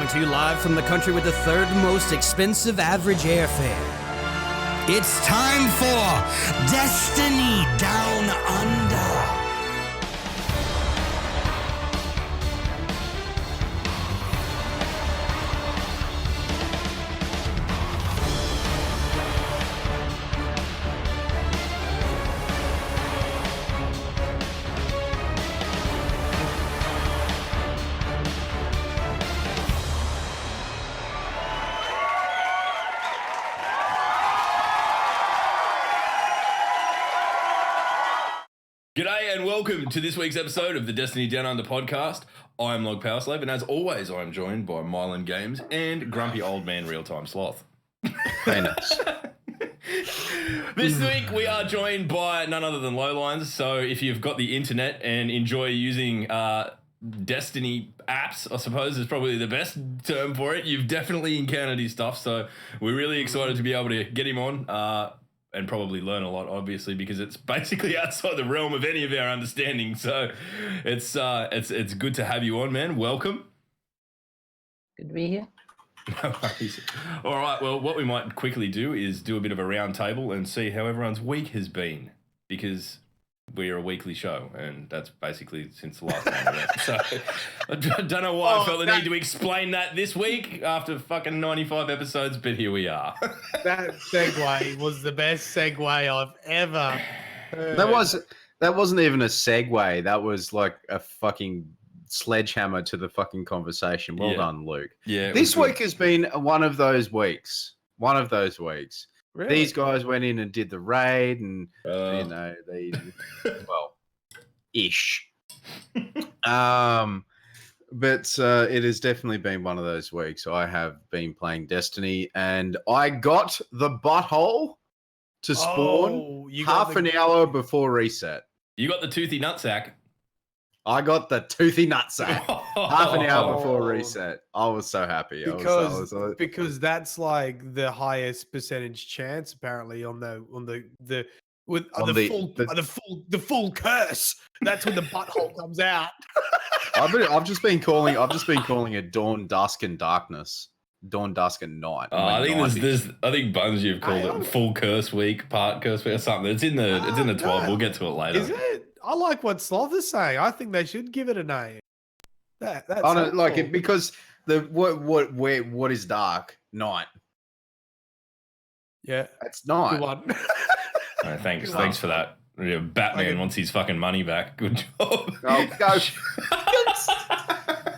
coming to you live from the country with the third most expensive average airfare. It's time for Destiny Down Under. G'day and welcome to this week's episode of the Destiny Down Under podcast. I'm Log Powerslave, and as always, I'm joined by Mylan Games and Grumpy Old Man Real Time Sloth. Very nice. This week we are joined by none other than Lowlines. So if you've got the internet and enjoy using Destiny apps, I suppose is probably the best term for it, you've definitely encountered his stuff. So we're really excited to be able to get him on. And probably learn a lot, obviously, because it's basically outside the realm of any of our understanding. So it's good to have you on, man. Welcome. Good to be here. No worries. All right. Well, what we might quickly do is do a bit of a round table and see how everyone's week has been, because we are a weekly show, and that's basically since the last time we went. So I don't know why I felt the need to explain that this week after fucking 95 episodes, but here we are. That segue was the best segue I've ever heard. That wasn't even a segue. That was like a fucking sledgehammer to the fucking conversation. Well done, Luke. Yeah. This week has been one of those weeks. One of those weeks. Really? These guys went in and did the raid, and ish. But it has definitely been one of those weeks. I have been playing Destiny, and I got the butthole to spawn half an hour before reset. You got the toothy nutsack. I got the toothy nutsack half an hour before reset. I was so happy. Because that's like the highest percentage chance apparently on the full curse. That's when the butthole comes out. I've just been calling it dawn, dusk, and darkness. Dawn, dusk, and night. I think I think Bungie have called it full curse week, part curse week, or something. It's in the 12. We'll get to it later. Is it? I like what Sloth is saying. I think they should give it a name. That's it because what is dark? Night. Yeah, that's night. Good one. Thanks for that. Yeah, Batman wants his fucking money back. Good job.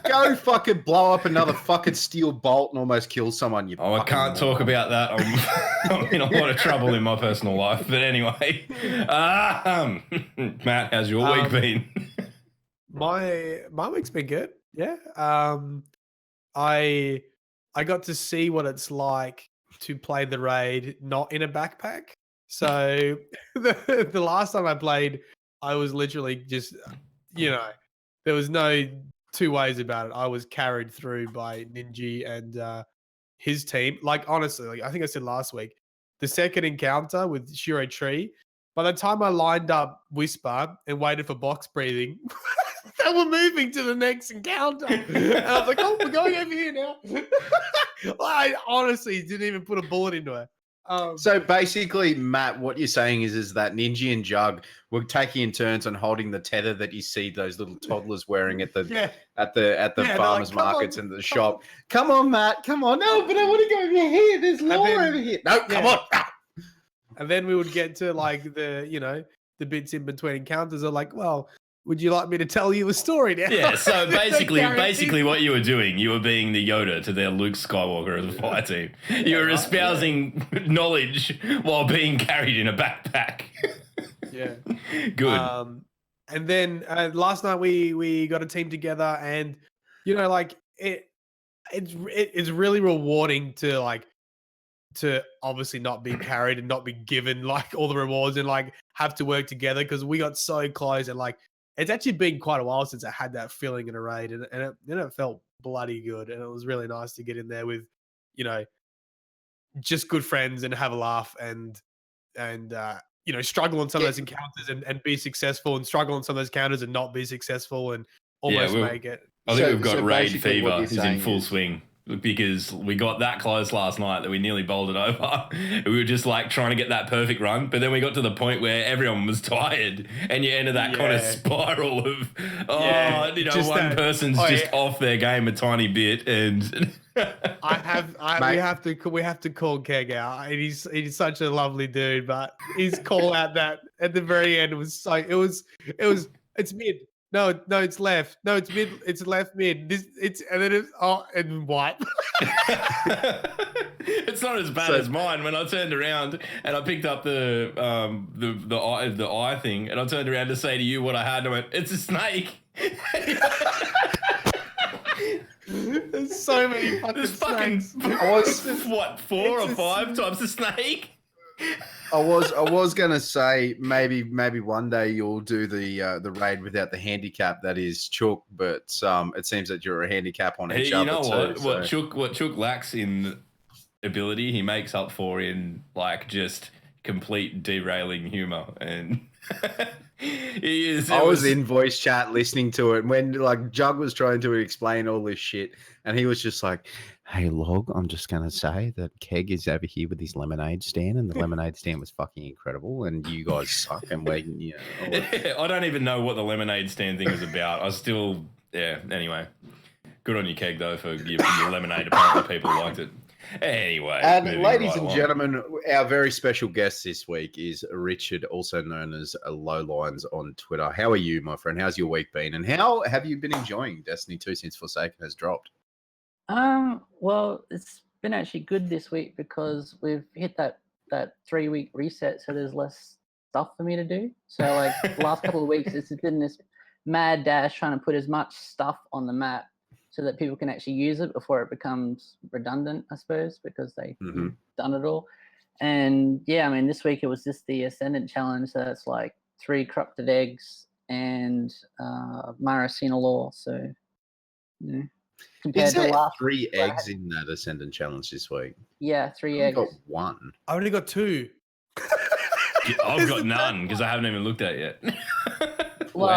Go fucking blow up another fucking steel bolt and almost kill someone. I can't talk about that. I'm in a lot of trouble in my personal life. But anyway, Matt, how's your week been? My week's been good. Yeah. I got to see what it's like to play the raid not in a backpack. So the last time I played, I was literally just, there was no two ways about it. I was carried through by Ninja and his team. Like, honestly, I think I said last week, the second encounter with Shiro Tree, by the time I lined up Whisper and waited for box breathing, they were moving to the next encounter. And I was like, oh, we're going over here now. I honestly didn't even put a bullet into it. So basically, Matt, what you're saying is that Ninja and Jug were taking in turns on holding the tether that you see those little toddlers wearing at the farmers markets and the shop. Come on, Matt, come on. No, but I want to go over here. There's lore over here. No, come on. And then we would get to like the bits in between encounters are like, well, would you like me to tell you a story now? Yeah, so basically what you were doing, you were being the Yoda to their Luke Skywalker as a fire team. You were espousing knowledge while being carried in a backpack. Yeah. Good. And then last night we got a team together, and it's really rewarding to obviously not be carried and not be given like all the rewards and like have to work together, because we got so close, and like it's actually been quite a while since I had that feeling in a raid, and it felt bloody good, and it was really nice to get in there with just good friends and have a laugh and struggle on some of those encounters and be successful, and struggle on some of those encounters and not be successful and almost make it. I think we've got raid fever. He's in full swing. because we got that close last night that we nearly bowled it over. We were just like trying to get that perfect run, but then we got to the point where everyone was tired, and you enter that kind of spiral of one person's just off their game a tiny bit, and we have to call Keg out. He's such a lovely dude, but his call out that at the very end was so it's mid. No, it's left. No, it's mid. It's left mid. And white. It's not as bad as mine. When I turned around and I picked up the eye thing, and I turned around to say to you what I had, and I went, "It's a snake." There's so many fucking snakes. I was what 4 or 5 times a snake. I was gonna say maybe one day you'll do the raid without the handicap that is Chook, but it seems that you're a handicap on each other. You know what? So. What Chook lacks in ability, he makes up for in like just complete derailing humor, and he is. I was in voice chat listening to it when like Jug was trying to explain all this shit, and he was just like, "Hey, Log, I'm just gonna say that Keg is over here with his lemonade stand, and the lemonade stand was fucking incredible, and you guys suck." And I don't even know what the lemonade stand thing was about. I still, Anyway, good on you, Keg, though, for giving your lemonade. Apparently, people liked it. Anyway, and ladies and gentlemen, our very special guest this week is Richard, also known as Lowlines on Twitter. How are you, my friend? How's your week been? And how have you been enjoying Destiny 2 since Forsaken has dropped? Well, it's been actually good this week because we've hit that 3-week reset, so there's less stuff for me to do. So like the last couple of weeks, it's been this mad dash trying to put as much stuff on the map so that people can actually use it before it becomes redundant, I suppose, because they've done it all. And yeah, I mean, this week it was just the Ascendant Challenge. So that's like 3 corrupted eggs and Maracina Law. So, compared Is there to last 3 eggs in that Ascendant Challenge this week? Yeah, 3 I eggs. got 1. I only got 2. I've got none because I haven't even looked at it yet. Well,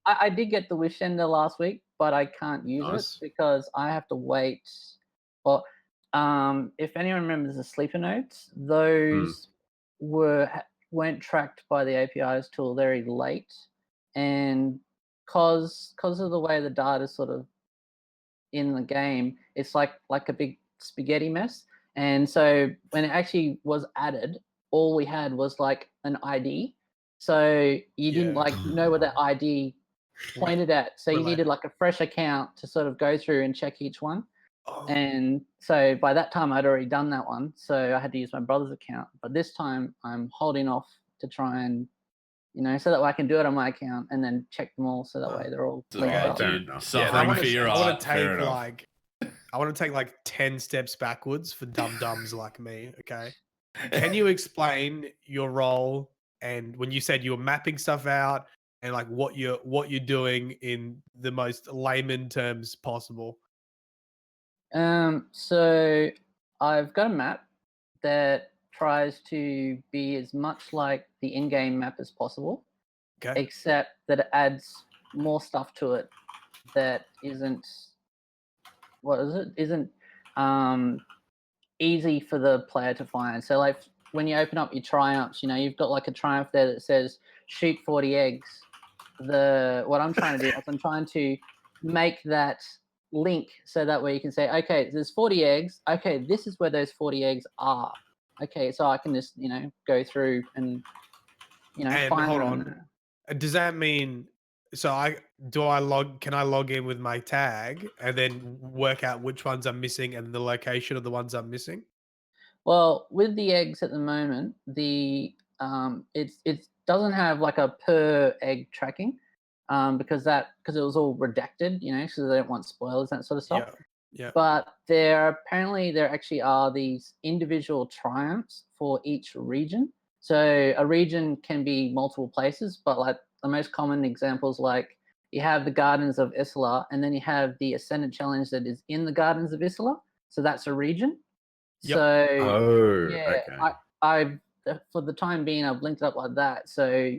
I did get the Wish Ender last week, but I can't use it because I have to wait. Well, if anyone remembers the sleeper notes, those weren't tracked by the APIs till very late, and cause of the way the data is sort of in the game, it's like a big spaghetti mess. And so when it actually was added, all we had was like an ID. So you didn't like know what that ID pointed at. So you needed like a fresh account to sort of go through and check each one. And so by that time I'd already done that one. So I had to use my brother's account. But this time I'm holding off to try and, so that way I can do it on my account and then check them all. So that way they're all linked up. Dude, suffering for your art. I want to take like 10 steps backwards for dum-dums like me. Okay. Can you explain your role? And when you said you were mapping stuff out and like what you're doing in the most layman terms possible. So I've got a map that tries to be as much like the in-game map as possible, except that it adds more stuff to it that isn't easy for the player to find. So like when you open up your triumphs, you've got like a triumph there that says shoot 40 eggs. What I'm trying to do is I'm trying to make that link so that way you can say, okay, there's 40 eggs. Okay, this is where those 40 eggs are. Okay, so I can just, go through and, and find hold them. on. Does that mean, can I log in with my tag and then work out which ones I'm missing and the location of the ones I'm missing? Well, with the eggs at the moment, it doesn't have like a per egg tracking, because it was all redacted, so they don't want spoilers, that sort of stuff. Yeah. But there actually are these individual triumphs for each region. So a region can be multiple places, but like the most common examples, like you have the Gardens of Isla, and then you have the Ascendant Challenge that is in the Gardens of Isla. So that's a region. Yep. So I've for the time being I've linked it up like that. So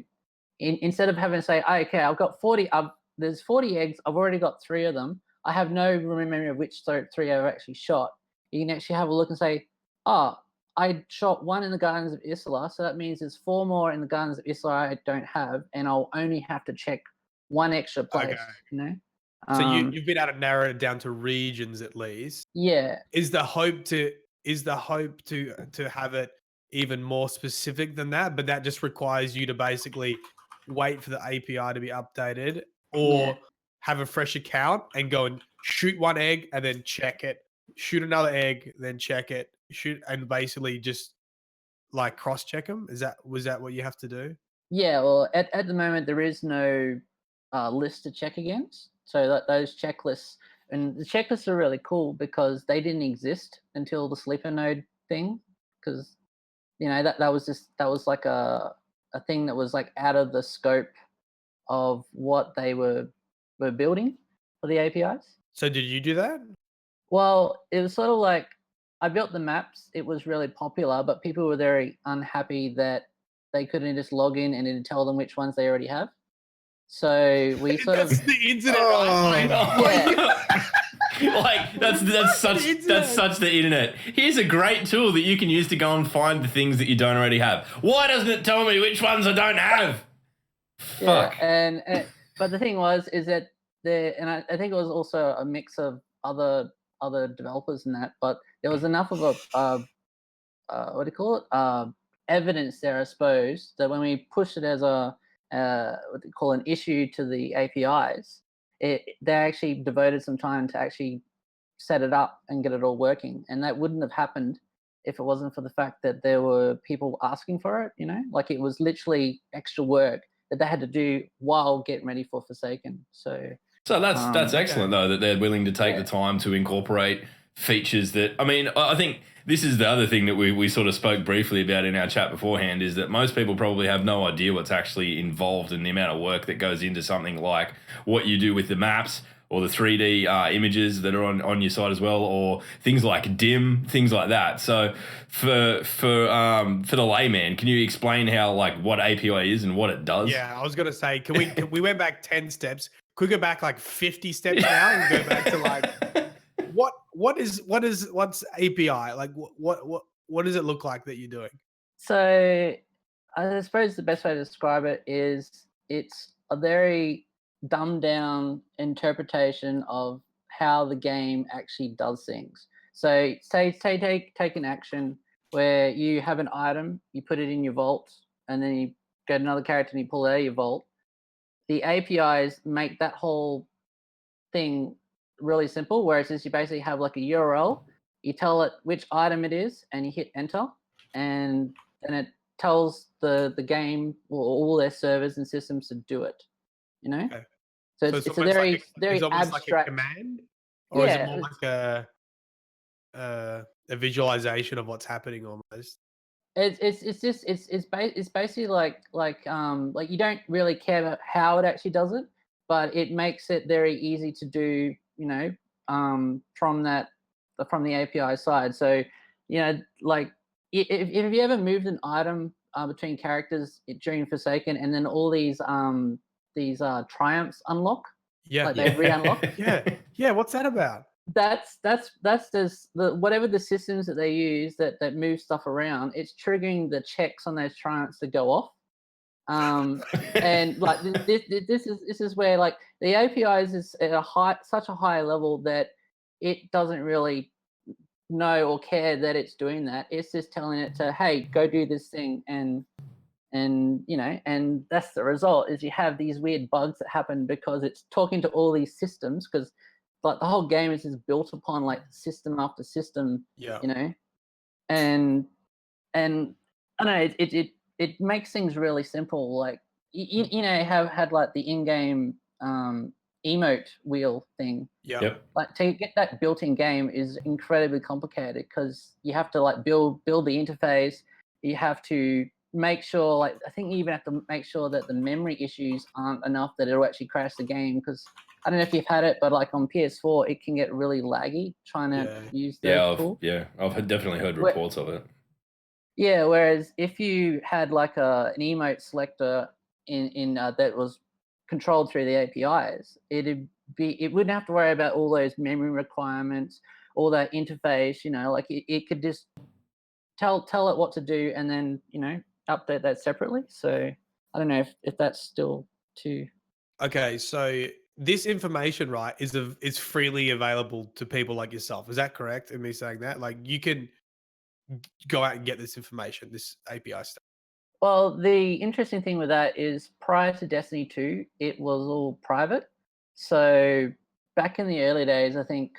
instead of having to say, okay, I've got 40, there's 40 eggs, I've already got 3 of them. I have no memory of which three I've actually shot. You can actually have a look and say, oh, I shot one in the Gardens of Isla, so that means there's 4 more in the Gardens of Isla I don't have, and I'll only have to check one extra place. Okay. You know. So you've been able to narrow it down to regions at least. Yeah. Is the hope to have it even more specific than that? But that just requires you to basically wait for the API to be updated, or have a fresh account and go and shoot one egg and then check it, shoot another egg, then check it, shoot, and basically just like cross check them. Was that what you have to do? Yeah, well, at the moment there is no list to check against. So those checklists, and the checklists are really cool because they didn't exist until the sleeper node thing. Because that was like a thing that was like out of the scope of what they were building for the APIs. So did you do that? Well, it was sort of like I built the maps. It was really popular, but people were very unhappy that they couldn't just log in and it'd tell them which ones they already have. So we sort That's of the internet, right? Like that's such the internet. Here's a great tool that you can use to go and find the things that you don't already have. Why doesn't it tell me which ones I don't have? Fuck. And but the thing is that I think it was also a mix of other developers and that, but there was enough of a what do you call it? Evidence there, I suppose, that when we pushed it as a what they call an issue to the APIs, they actually devoted some time to actually set it up and get it all working. And that wouldn't have happened if it wasn't for the fact that there were people asking for it, like it was literally extra work that they had to do while getting ready for Forsaken. So that's excellent though, that they're willing to take the time to incorporate features that, I think this is the other thing that we sort of spoke briefly about in our chat beforehand, is that most people probably have no idea what's actually involved in the amount of work that goes into something like what you do with the maps or the 3D images that are on your site as well, or things like dim, things like that. So for the layman, can you explain how, like, what API is and what it does? Yeah, I was gonna say, can we went back 10 steps? Could we go back like 50 steps now and go back to like what's API? Like what does it look like that you're doing? So I suppose the best way to describe it is it's a very dumbed down interpretation of how the game actually does things. So take an action where you have an item, you put it in your vault, and then you get another character and you pull it out of your vault. The APIs make that whole thing really simple, whereas you basically have like a URL, you tell it which item it is, and you hit enter, and then it tells the game or all their servers and systems to do it. Okay. So it's a very abstract, like a command, or is it more like a visualization of what's happening almost? It's basically like you don't really care about how it actually does it, but it makes it very easy to do, from the API side. So, like if you ever moved an item between characters during Forsaken, and then all these triumphs unlock, they re-unlock. Yeah. What's that about? That's just whatever the systems that they use that move stuff around. It's triggering the checks on those triumphs to go off. And like this is where like the APIs is at such a high level that it doesn't really know or care that it's doing that. It's just telling it to, hey, go do this thing, and that's the result, is you have these weird bugs that happen because it's talking to all these systems, because like the whole game is just built upon like system after system, and I don't know, it makes things really simple. Like have had like the in-game emote wheel thing. Yep. Like to get that built in game is incredibly complicated, because you have to like build the interface. You have to make sure, like I think you even have to make sure that the memory issues aren't enough that it'll actually crash the game, because I don't know if you've had it, but like on PS4, it can get really laggy trying to use the tool. I've definitely heard reports of it. Yeah, whereas if you had like an emote selector in that was controlled through the APIs, it wouldn't have to worry about all those memory requirements, all that interface. Like it could just tell it what to do, and then update that separately. So I don't know if that's still too. Okay, so this information, right, is freely available to people like yourself. Is that correct in me saying that? Like you can go out and get this information, this API stuff. Well, the interesting thing with that is prior to Destiny 2, it was all private. So back in the early days, I think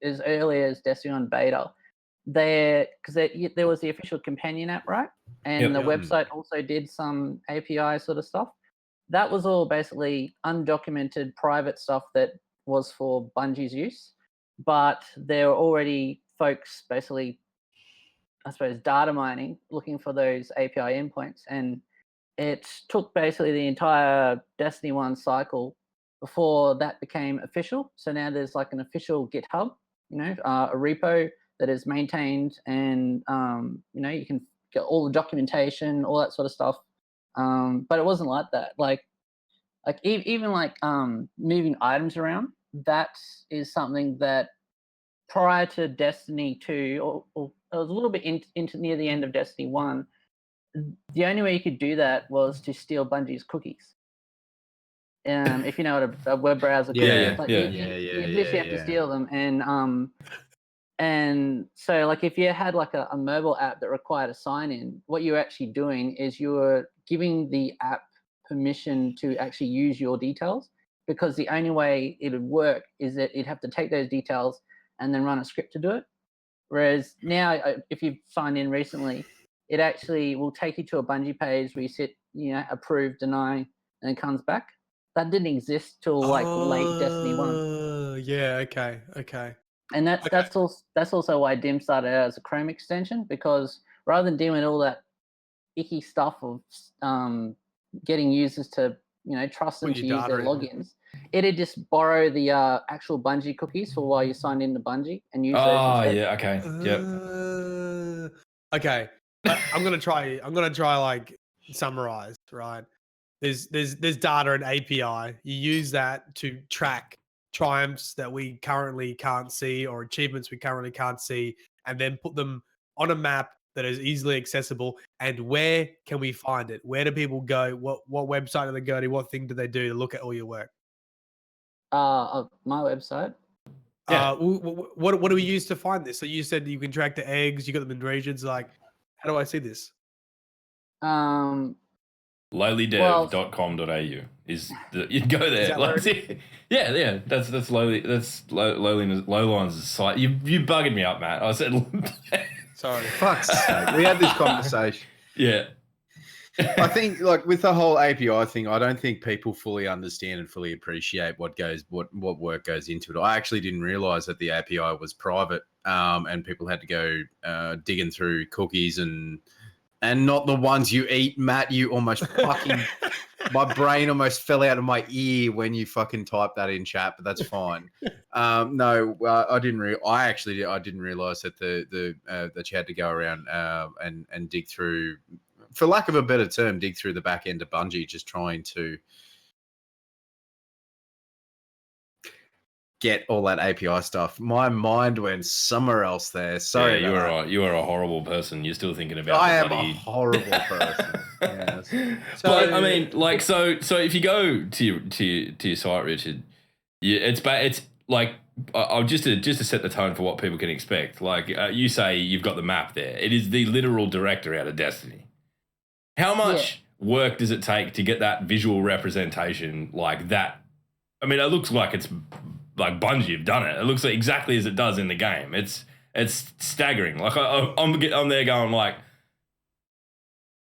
as early as Destiny on beta, there was the official companion app, right? And the website also did some API sort of stuff. That was all basically undocumented private stuff that was for Bungie's use. But there were already folks basically, I suppose, data mining, looking for those API endpoints. And it took basically the entire Destiny 1 cycle before that became official. So now there's like an official GitHub, a repo that is maintained, and you can get all the documentation, all that sort of stuff. But it wasn't like that. Like even like moving items around, that is something that prior to Destiny 2, or it was a little bit into near the end of Destiny 1, the only way you could do that was to steal Bungie's cookies. If you know what a web browser cookie is, like you literally have to steal them. And so like if you had like a mobile app that required a sign in, what you're actually doing is you were giving the app permission to actually use your details, because the only way it would work is that it'd have to take those details and then run a script to do it. Whereas now, if you've signed in recently, it actually will take you to a Bungie page where you sit, approve, deny, and it comes back. That didn't exist till like late Destiny 1. Yeah, okay. And that's also why Dim started out as a Chrome extension, because rather than dealing with all that icky stuff of getting users to trust them to use their logins, it'd just borrow the actual Bungie cookies for while you signed in to Bungie and use those. Oh instead. yeah, okay, yep. Okay, I'm gonna try like summarize, right? There's data and API. You use that to track triumphs that we currently can't see, or achievements we currently can't see, and then put them on a map that is easily accessible. And where can we find it? Where do people go? What website do they go to? What thing do they do to look at all your work? My website. Yeah. What do we use to find this? So you said you can track the eggs. You got them in regions. Like, how do I see this? Lowlydev.com.au is you can go there. Yeah, that's lowly. That's Lowlines' site. You bugging me up, Matt. I said, sorry, fuck's sake. We had this conversation. Yeah. I think, like, with the whole API thing, I don't think people fully understand and fully appreciate what work goes into it. I actually didn't realize that the API was private, and people had to go digging through cookies and not the ones you eat. Matt, you almost fucking my brain almost fell out of my ear when you fucking typed that in chat, but that's fine. No, I didn't. I didn't realize that that you had to go around and dig through, for lack of a better term, dig through the back end of Bungie, just trying to get all that API stuff. My mind went somewhere else there. Sorry, you are a horrible person. You're still thinking about. I am a horrible person. Yes. So, but I mean, like, so if you go to your site, Richard, it's like, I'll just to set the tone for what people can expect. Like, you say you've got the map there. It is the literal director out of Destiny. How much work does it take to get that visual representation like that? I mean, it looks like it's like Bungie have done it. It looks like exactly as it does in the game. It's staggering. Like I'm there going like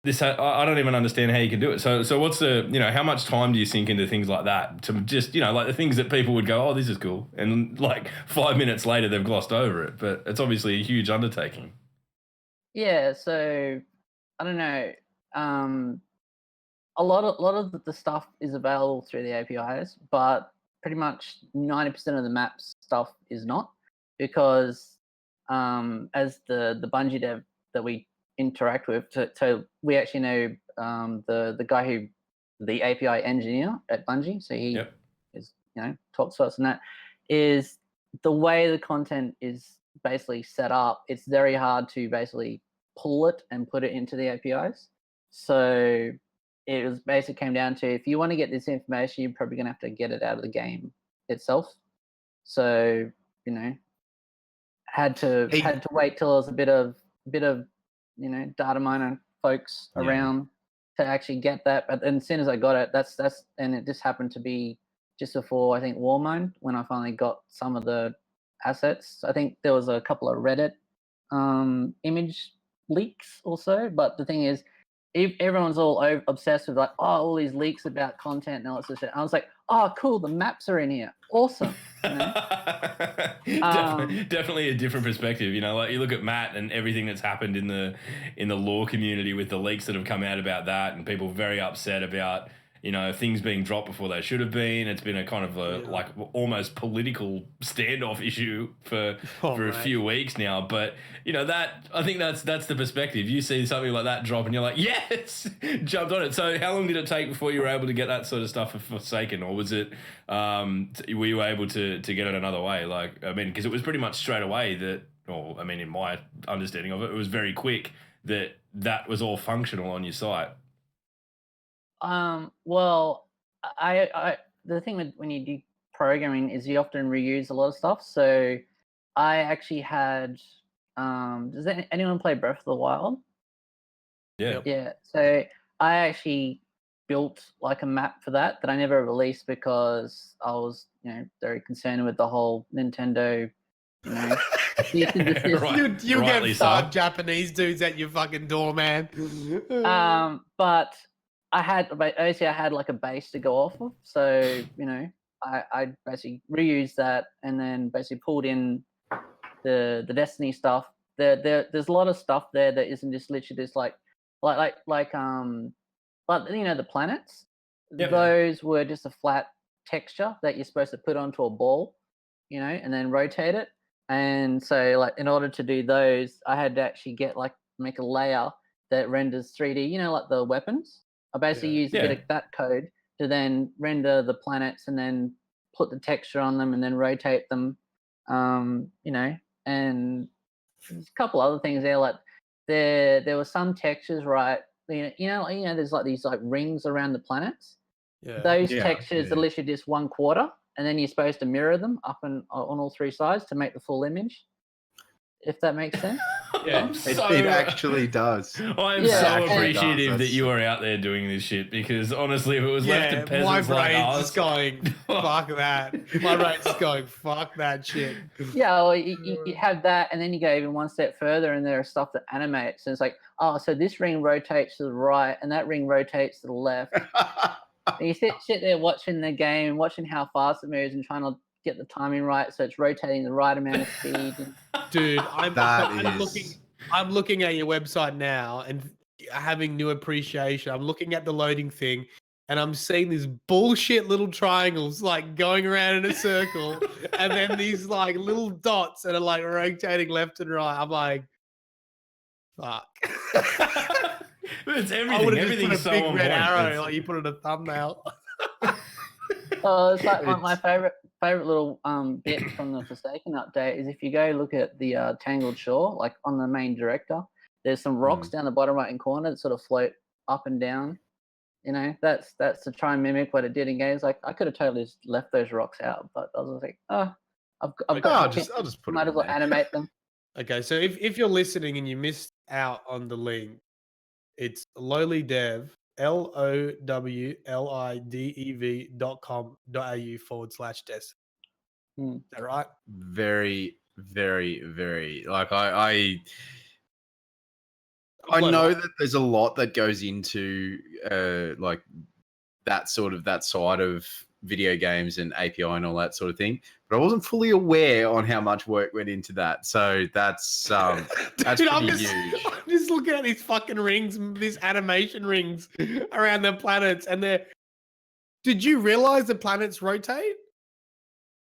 this. I don't even understand how you can do it. So what's the how much time do you sink into things like that to just like the things that people would go, oh, this is cool, and like 5 minutes later they've glossed over it. But it's obviously a huge undertaking. Yeah. So I don't know. A lot of the stuff is available through the APIs, but pretty much 90% of the map stuff is not, because as the Bungie dev that we interact with, so we actually know the guy who the API engineer at Bungie, so he Yep. is talks to us, and that is the way the content is basically set up. It's very hard to basically pull it and put it into the APIs. So it was basically came down to, if you want to get this information, you're probably gonna have to get it out of the game itself. So had to wait till there was a bit of data miner folks around to actually get that. But then as soon as I got it, that's and it just happened to be just before, I think, Warmind, when I finally got some of the assets. I think there was a couple of Reddit image leaks also, but the thing is, everyone's all obsessed with all these leaks about content and all that sort of shit. I was like, oh, cool, the maps are in here, awesome. Definitely a different perspective. Like you look at Matt and everything that's happened in the lore community with the leaks that have come out about that, and people very upset about things being dropped before they should have been. It's been a kind of like almost political standoff issue for a few weeks now. But that, I think that's the perspective. You see something like that drop and you're like, yes, jumped on it. So how long did it take before you were able to get that sort of stuff forsaken, or was it were you able to get it another way? Like, I mean, because it was pretty much straight away that, or I mean, in my understanding of it, it was very quick that was all functional on your site. Well, I the thing with when you do programming is you often reuse a lot of stuff. So I actually had does anyone play Breath of the Wild? Yeah. Yeah. So I actually built like a map for that I never released because I was very concerned with the whole Nintendo You get five Japanese dudes at your fucking door, man. But I had like a base to go off of, so I basically reused that and then basically pulled in the Destiny stuff. There's a lot of stuff there that isn't just literally just like the planets. Yep. Those were just a flat texture that you're supposed to put onto a ball, and then rotate it. And so, like, in order to do those, I had to actually make a layer that renders 3D, like the weapons. I basically used a bit of that code to then render the planets and then put the texture on them and then rotate them, and there's a couple other things there. Like there were some textures, right? There's like these like rings around the planets. Yeah. Those textures are literally just 1/4, and then you're supposed to mirror them up and on all three sides to make the full image. If that makes sense. Yeah, it actually does. I'm so appreciative that you are out there doing this shit, because honestly, if it was left to peasants like us, going fuck that. My brain's just going fuck that shit. Yeah, well, you have that, and then you go even one step further, and there are stuff that animates, and it's like, oh, so this ring rotates to the right, and that ring rotates to the left. And you sit there watching the game, watching how fast it moves, and trying to get the timing right, so it's rotating the right amount of speed. Dude, I'm looking at your website now and having new appreciation. I'm looking at the loading thing and I'm seeing these bullshit little triangles like going around in a circle and then these like little dots that are like rotating left and right. I'm like, fuck. It's everything. Everything's so on red point. arrow like you put in a thumbnail. Oh, it's like my favorite little bit from the Forsaken update is if you go look at the Tangled Shore, like on the main director, there's some rocks down the bottom right hand corner that sort of float up and down. That's to try and mimic what it did in games. Like I could have totally just left those rocks out, but I was like, I'll just put might as well animate them. Okay, so if you're listening and you missed out on the link, it's lowlydev. lowlidev.com.au/Destiny. Is that right? Very, very, very. Like I know that there's a lot that goes into like that side of video games and API and all that sort of thing, but I wasn't fully aware on how much work went into that. So that's Dude, pretty huge. I'm just looking at these fucking rings, these animation rings around the planets, and they're. Did you realize the planets rotate?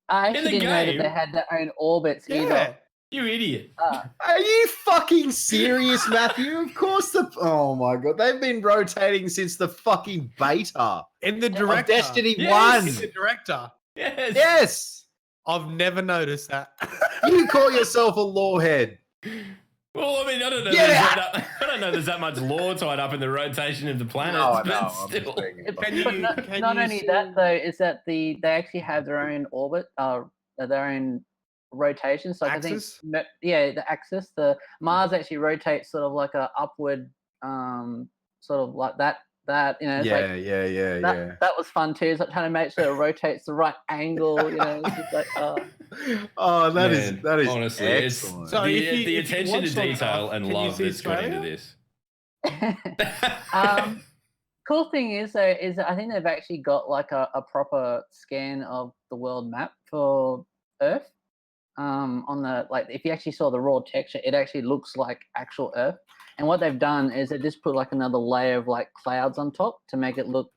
I actually didn't know that they had their own orbits either. You idiot. Are you fucking serious, Matthew? Of course oh my god, they've been rotating since the fucking beta In the of director. Destiny Yes. In the 1. director. Yes. Yes. I've never noticed that. You call yourself a lawhead. Well, I mean, I don't know. Get I don't know. There's that much lore tied up in the rotation of the planets, No, I but know. I'm just still. being a But fucking- not only that though, is that they actually have their own orbit, their own rotations. So Axis? I think, the axis. The Mars actually rotates sort of like a upward, sort of like that. It's like, Yeah. that was fun too. It's like trying to make sure it rotates the right angle. It's just like, Oh, that is Man, honestly, excellent. So the, if you the attention to watch long detail enough, and can you love see that's gone into Australia? this. Cool thing is though, is that I think they've actually got like a proper scan of the world map for Earth. On the, like, if you actually saw the raw texture, it actually looks like actual Earth. And what they've done is they just put like another layer of like clouds on top to make it look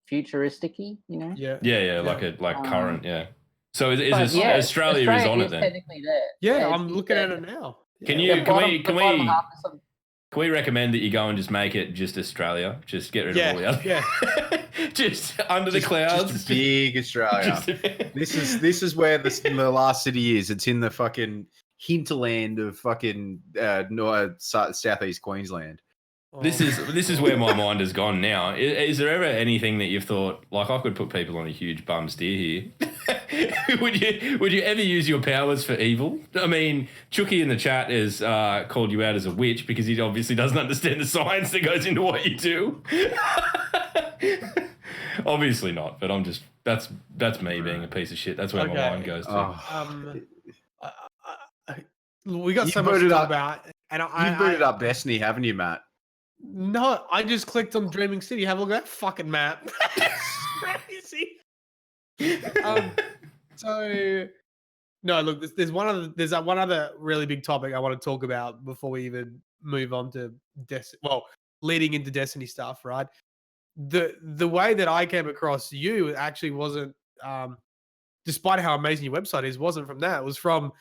futuristic-y, Yeah. Yeah, like current, yeah. So is But yeah, Australia is on it is then? technically there. Yeah, It's- I'm looking at it now. Can Yeah, you the can bottom- we the can bottom we half is some- can we recommend that you go and just make it just Australia? Just get rid of all the other. Yeah. Just under the clouds. Just big Australia. This is where the last city is. It's in the fucking hinterland of fucking southeast Queensland. This is where my mind has gone now. Is there ever anything that you've thought, like, I could put people on a huge bum steer here? would you ever use your powers for evil? I mean, Chucky in the chat has called you out as a witch because he obviously doesn't understand the science that goes into what you do. Obviously not, but I'm just that's me being a piece of shit. That's where my mind goes to. We got You so much to booted talk up- about, and You've booted up Destiny, haven't you, Matt? No, I just clicked on Dreaming City. Have a look at that fucking map. Crazy. So no, look, there's one other really big topic I want to talk about before we even move on to leading into Destiny stuff, right? The way that I came across you actually wasn't, despite how amazing your website is, wasn't from that. It was from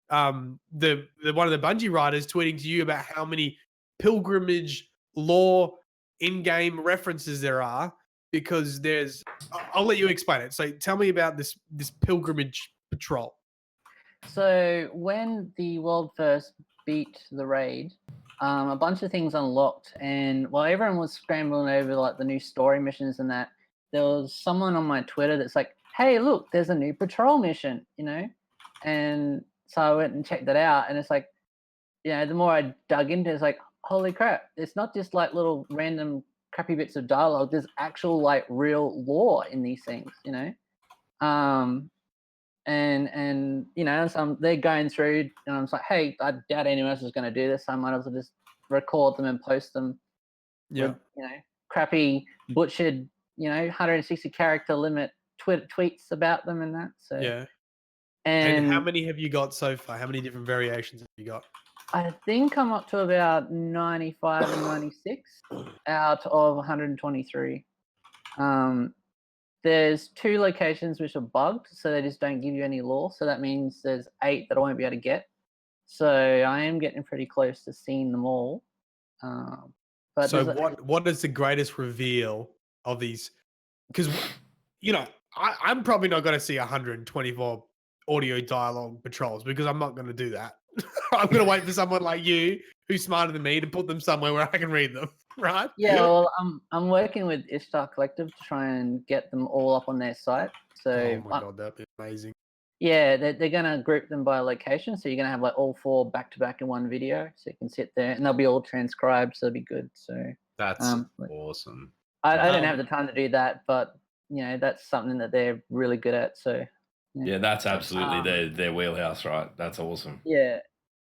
the one of the Bungie writers tweeting to you about how many pilgrimage lore in-game references there are, because I'll let you explain it. So tell me about this pilgrimage patrol. So when the world first beat the raid, a bunch of things unlocked, and while everyone was scrambling over like the new story missions and that, there was someone on my Twitter that's like, "Hey, look, there's a new patrol mission," and so I went and checked that out, and it's like, the more I dug into it, it's like, holy crap, it's not just like little random crappy bits of dialogue. There's actual like real lore in these things, and so they're going through, and I'm just like, hey, I doubt anyone else is going to do this, so I might as well just record them and post them with, crappy butchered, 160 character limit tweets about them and that. So Yeah. and how many have you got so far? How many different variations have you got? I think I'm up to about 95 and 96 out of 123. There's 2 locations which are bugged, so they just don't give you any lore. So that means there's 8 that I won't be able to get. So I am getting pretty close to seeing them all. But so what is the greatest reveal of these? Because I'm probably not going to see 124 audio dialogue patrols, because I'm not going to do that. I'm going to wait for someone like you, who's smarter than me, to put them somewhere where I can read them, right? Yeah, well, I'm working with Ishtar Collective to try and get them all up on their site. So Oh my god, that'd be amazing. yeah, they're going to group them by location. So you're going to have like all 4 back to back in one video. So you can sit there, and they'll be all transcribed. So it'll be good. So That's awesome. I don't have the time to do that, but that's something that they're really good at. So yeah, that's absolutely their wheelhouse, right? That's awesome. Yeah.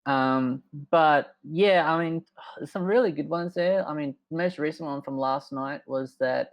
But yeah, I mean, there's some really good ones there. I mean, the most recent one from last night was that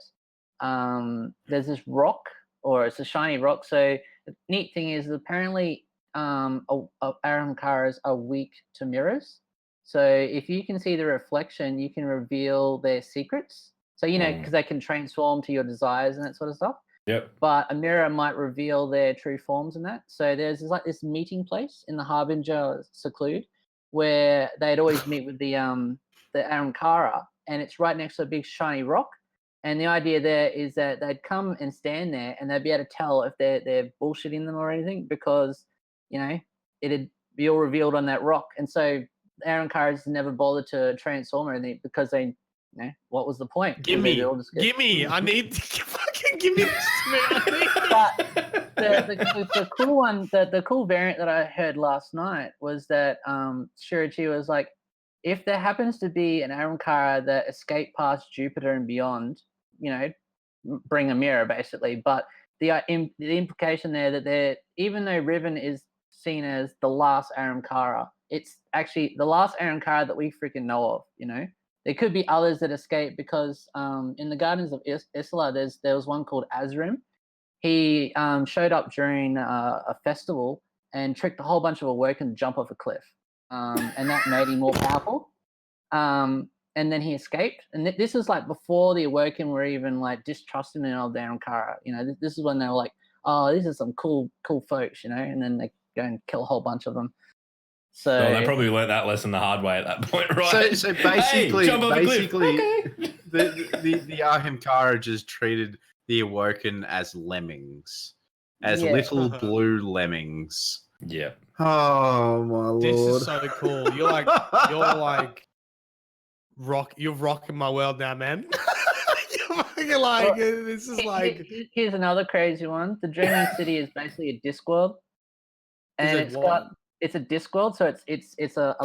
there's this rock, or it's a shiny rock. So the neat thing is, apparently Aramkaras are weak to mirrors. So if you can see the reflection, you can reveal their secrets. So because they can transform to your desires and that sort of stuff. Yep. But a mirror might reveal their true forms and that. So there's this meeting place in the Harbinger Seclude where they'd always meet with the Aramkara, and it's right next to a big shiny rock. And the idea there is that they'd come and stand there, and they'd be able to tell if they're bullshitting them or anything, because it'd be all revealed on that rock. And so Aaron Carr's never bothered to transform or anything because they, what was the point? Give me. I need fucking give me this. But the cool one, the cool variant that I heard last night was that Shurichi was like, if there happens to be an Aramkara that escaped past Jupiter and beyond, bring a mirror basically. But the implication there that they're, even though Riven is seen as the last Aramkara, it's actually the last Aramkara that we freaking know of. There could be others that escape because in the Gardens of Isla, there was one called Azrim. He showed up during a festival and tricked a whole bunch of Awoken to jump off a cliff, and that made him more powerful. And then he escaped. And this is like before the Awoken were even like distrusting of the Aramkara. This is when they were like, "Oh, these are some cool folks," And then they go and kill a whole bunch of them. So they probably learned that lesson the hard way at that point, right? So basically, okay. the Ahamkara just treated the Awoken as lemmings, as little blue lemmings. Yeah. Oh my lord! This is so cool. You're rocking my world now, man. You're like, this is like. Here's another crazy one. The Dreaming City is basically a Discworld, and it's a Discworld, so it's a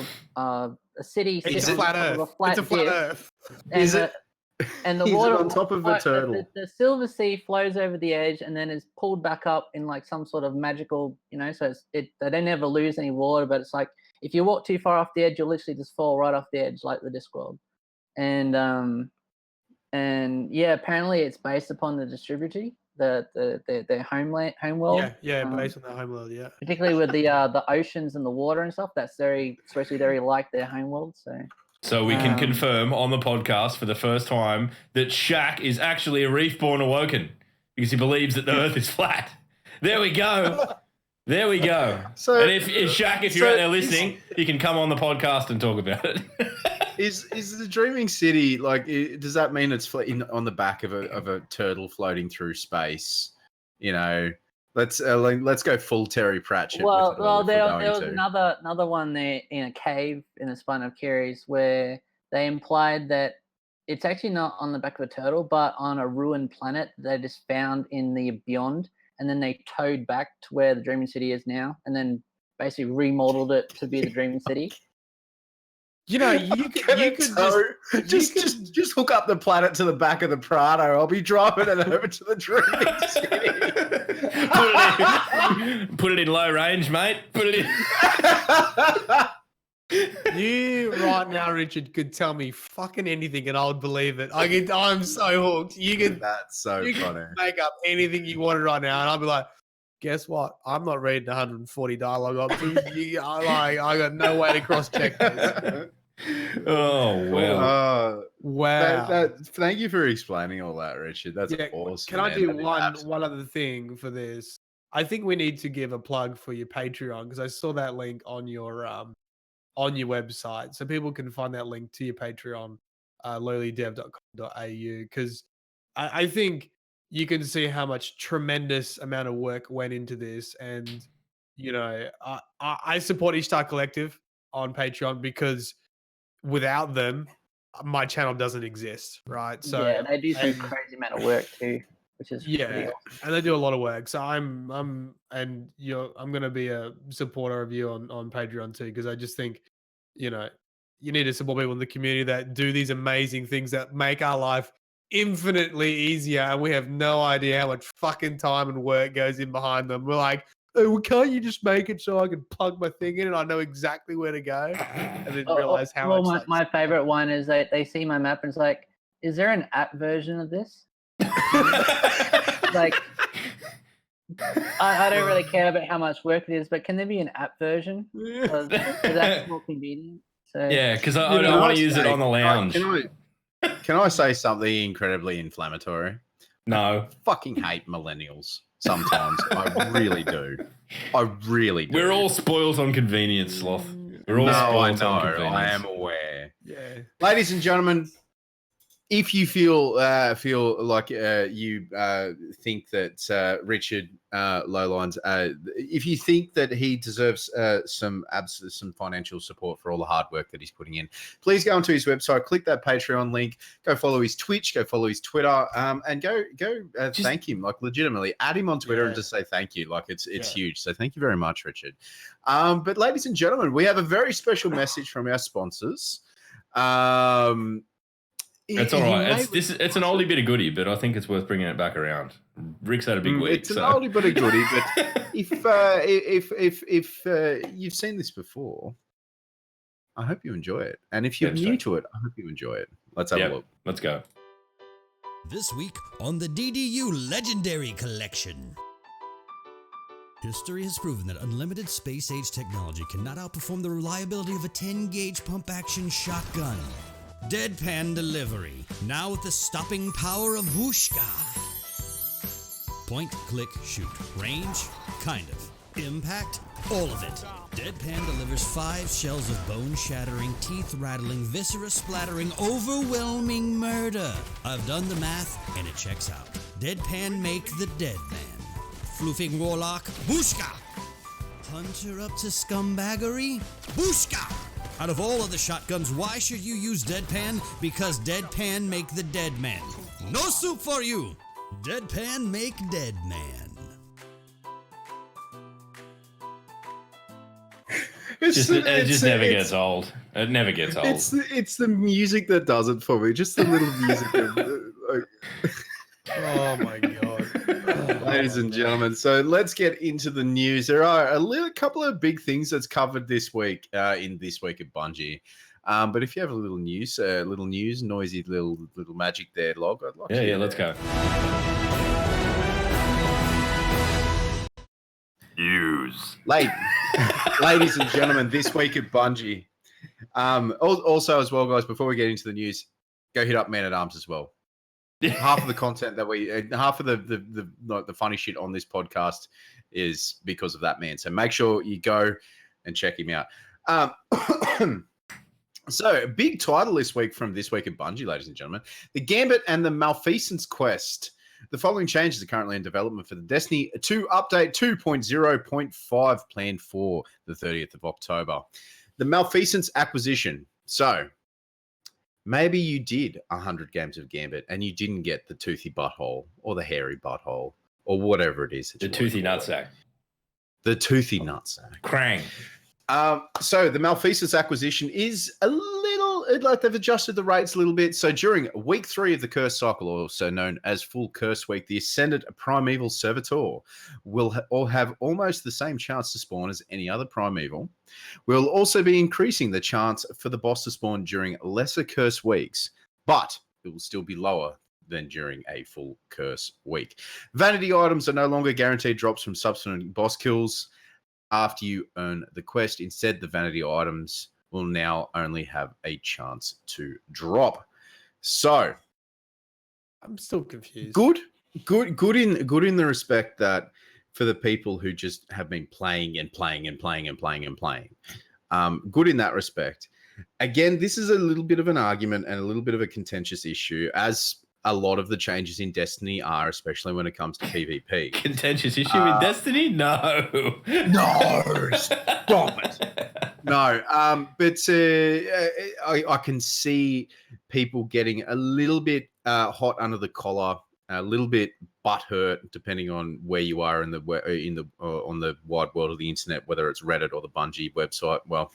city. It's a flat Earth. It's a flat Earth. Is it? And the water on top of a turtle. The Silver Sea flows over the edge and then is pulled back up in like some sort of magical, so they don't ever lose any water, but it's like if you walk too far off the edge, you'll literally just fall right off the edge like the Discworld. And yeah, apparently it's based upon the distributor, their homeworld. Yeah, based on their homeworld, yeah. Particularly with the oceans and the water and stuff, that's especially very like their homeworld. So we can confirm on the podcast for the first time that Shaq is actually a reef-born Awoken because he believes that the Earth is flat. There we go. There we go. So, and if Shaq, if you're out there listening, you can come on the podcast and talk about it. Is the Dreaming City does that mean it's on the back of a turtle floating through space? Let's go full Terry Pratchett. Well, there was another one there in a cave in the spine of Keres where they implied that it's actually not on the back of a turtle, but on a ruined planet they just found in the beyond, and then they towed back to where the Dreaming City is now, and then basically remodeled it to be the Dreaming City. You could just hook up the planet to the back of the Prado. I'll be driving it over to the Dreaming City. Put it in low range, mate. Put it in. You right now, Richard, could tell me fucking anything and I would believe it. I'm so hooked. That's so funny. Make up anything you wanted right now, and I'll be like, guess what? I'm not reading 140 dialogue options. I got no way to cross-check this. Oh, wow. Wow. Thank you for explaining all that, Richard. That's awesome. Can I do one other thing for this? I think we need to give a plug for your Patreon because I saw that link on your website. So people can find that link to your Patreon, lowlydev.com.au, because I think you can see how much tremendous amount of work went into this. And, I support Ishtar Collective on Patreon because without them, my channel doesn't exist, right? So yeah, they do some crazy amount of work too, which is pretty awesome. And they do a lot of work. So I'm gonna be a supporter of you on Patreon too, because I just think, you need to support people in the community that do these amazing things that make our life infinitely easier, and we have no idea how much fucking time and work goes in behind them. We're like, oh, well, can't you just make it so I can plug my thing in and I know exactly where to go? And then realize how much. My favorite one is that they see my map and it's like, is there an app version of this? Like, I don't really care about how much work it is, but can there be an app version? Because that's more convenient. So yeah, because I don't want to use it on the lounge. Can I say something incredibly inflammatory? No. Fucking hate millennials sometimes. I really do. I really do. We're all spoiled on convenience, Sloth. We're all I spoiled know. on convenience. I am aware. Yeah. Ladies and gentlemen, if you feel like you think that Richard Lowlines, if you think that he deserves some financial support for all the hard work that he's putting in, please go onto his website, click that Patreon link, go follow his Twitch, go follow his Twitter, and go thank him, like legitimately add him on Twitter and just say thank you. Like it's huge. So thank you very much, Richard. But ladies and gentlemen, we have a very special message from our sponsors. It's all right. It's an oldie bit of goodie, but I think it's worth bringing it back around. Rick's had a big week. It's an oldie bit of goodie, but if you've seen this before, I hope you enjoy it. And if you're new to it, I hope you enjoy it. Let's have a look. Let's go. This week on the DDU Legendary Collection. History has proven that unlimited space-age technology cannot outperform the reliability of a 10-gauge pump-action shotgun. Deadpan delivery, now with the stopping power of Whooshka. Point, click, shoot. Range? Kind of. Impact? All of it. Deadpan delivers 5 shells of bone-shattering, teeth-rattling, viscera-splattering, overwhelming murder. I've done the math, and it checks out. Deadpan make the dead man. Floofing warlock? Whooshka! Hunter up to scumbaggery? Whooshka! Out of all of the shotguns, why should you use Deadpan? Because Deadpan make the dead man. No soup for you! Deadpan make dead man. It just never gets old. It never gets old. It's the music that does it for me. Just the little music. Oh my god. Ladies and gentlemen, so let's get into the news. There are a couple of big things that's covered this week in This Week at Bungie. But if you have a little news, noisy little magic there, Log, I'd like to. Yeah, let's go. News. Ladies and gentlemen, This Week at Bungie. Also, as well, guys, before we get into the news, go hit up Man at Arms as well. Half of the content that half of the funny shit on this podcast is because of that man. So make sure you go and check him out. So big title this week from This Week at Bungie, ladies and gentlemen: The Gambit and the Malfeasance Quest. The following changes are currently in development for the Destiny 2 update 2.0.5 planned for the 30th of October. The Malfeasance acquisition. So maybe you did 100 games of Gambit and you didn't get the toothy butthole or the hairy butthole or whatever it is. The toothy nutsack. The toothy nutsack. Krang. So the Malfeasance acquisition is a little, like they've adjusted the rates a little bit. So during week 3 of the curse cycle, also known as full curse week, the Ascendant Primeval Servitor will all have almost the same chance to spawn as any other Primeval. We'll also be increasing the chance for the boss to spawn during lesser curse weeks, but it will still be lower than during a full curse week. Vanity items are no longer guaranteed drops from subsequent boss kills after you earn the quest. Instead, the vanity items will now only have a chance to drop. So I'm still confused. Good in the respect that for the people who just have been playing and playing and playing and playing and playing. Good in that respect. Again, this is a little bit of an argument and a little bit of a contentious issue, as a lot of the changes in Destiny are, especially when it comes to PvP. Contentious issue in Destiny? No. No, stop it. No, but I can see people getting a little bit hot under the collar, a little bit butthurt, depending on where you are on the wide world of the internet, whether it's Reddit or the Bungie website. Well,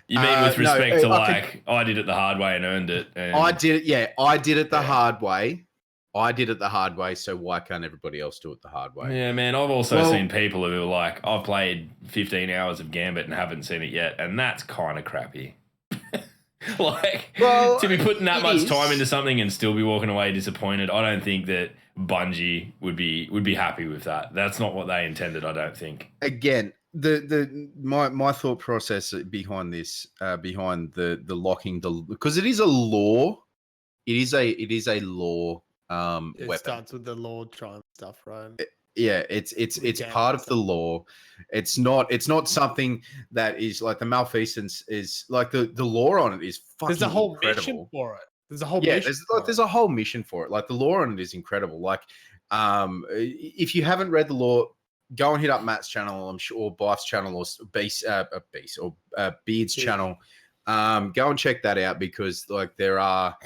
you mean with respect to I did it the hard way and earned it? And... I did it. Yeah, I did it the hard way. I did it the hard way. So why can't everybody else do it the hard way? Yeah, man. I've also seen people who are like, I've played 15 hours of Gambit and haven't seen it yet, and that's kind of crappy. To be putting that much time into something and still be walking away disappointed, I don't think that Bungie would be happy with that. That's not what they intended, I don't think. Again, my thought process behind this, behind the locking, because it is a law. It is a law It weapon. starts with the Lord Triumph stuff, right? Yeah, it's part of the lore. It's not something that is like the Malfeasance is like the lore on it is fucking There's a whole incredible. mission for it. There's a whole Yeah, mission. there's a whole mission for it. Like the lore on it is incredible. Like, if you haven't read the lore, go and hit up Matt's channel, I'm sure, or Bife's channel, or Beard's channel. Go and check that out because like the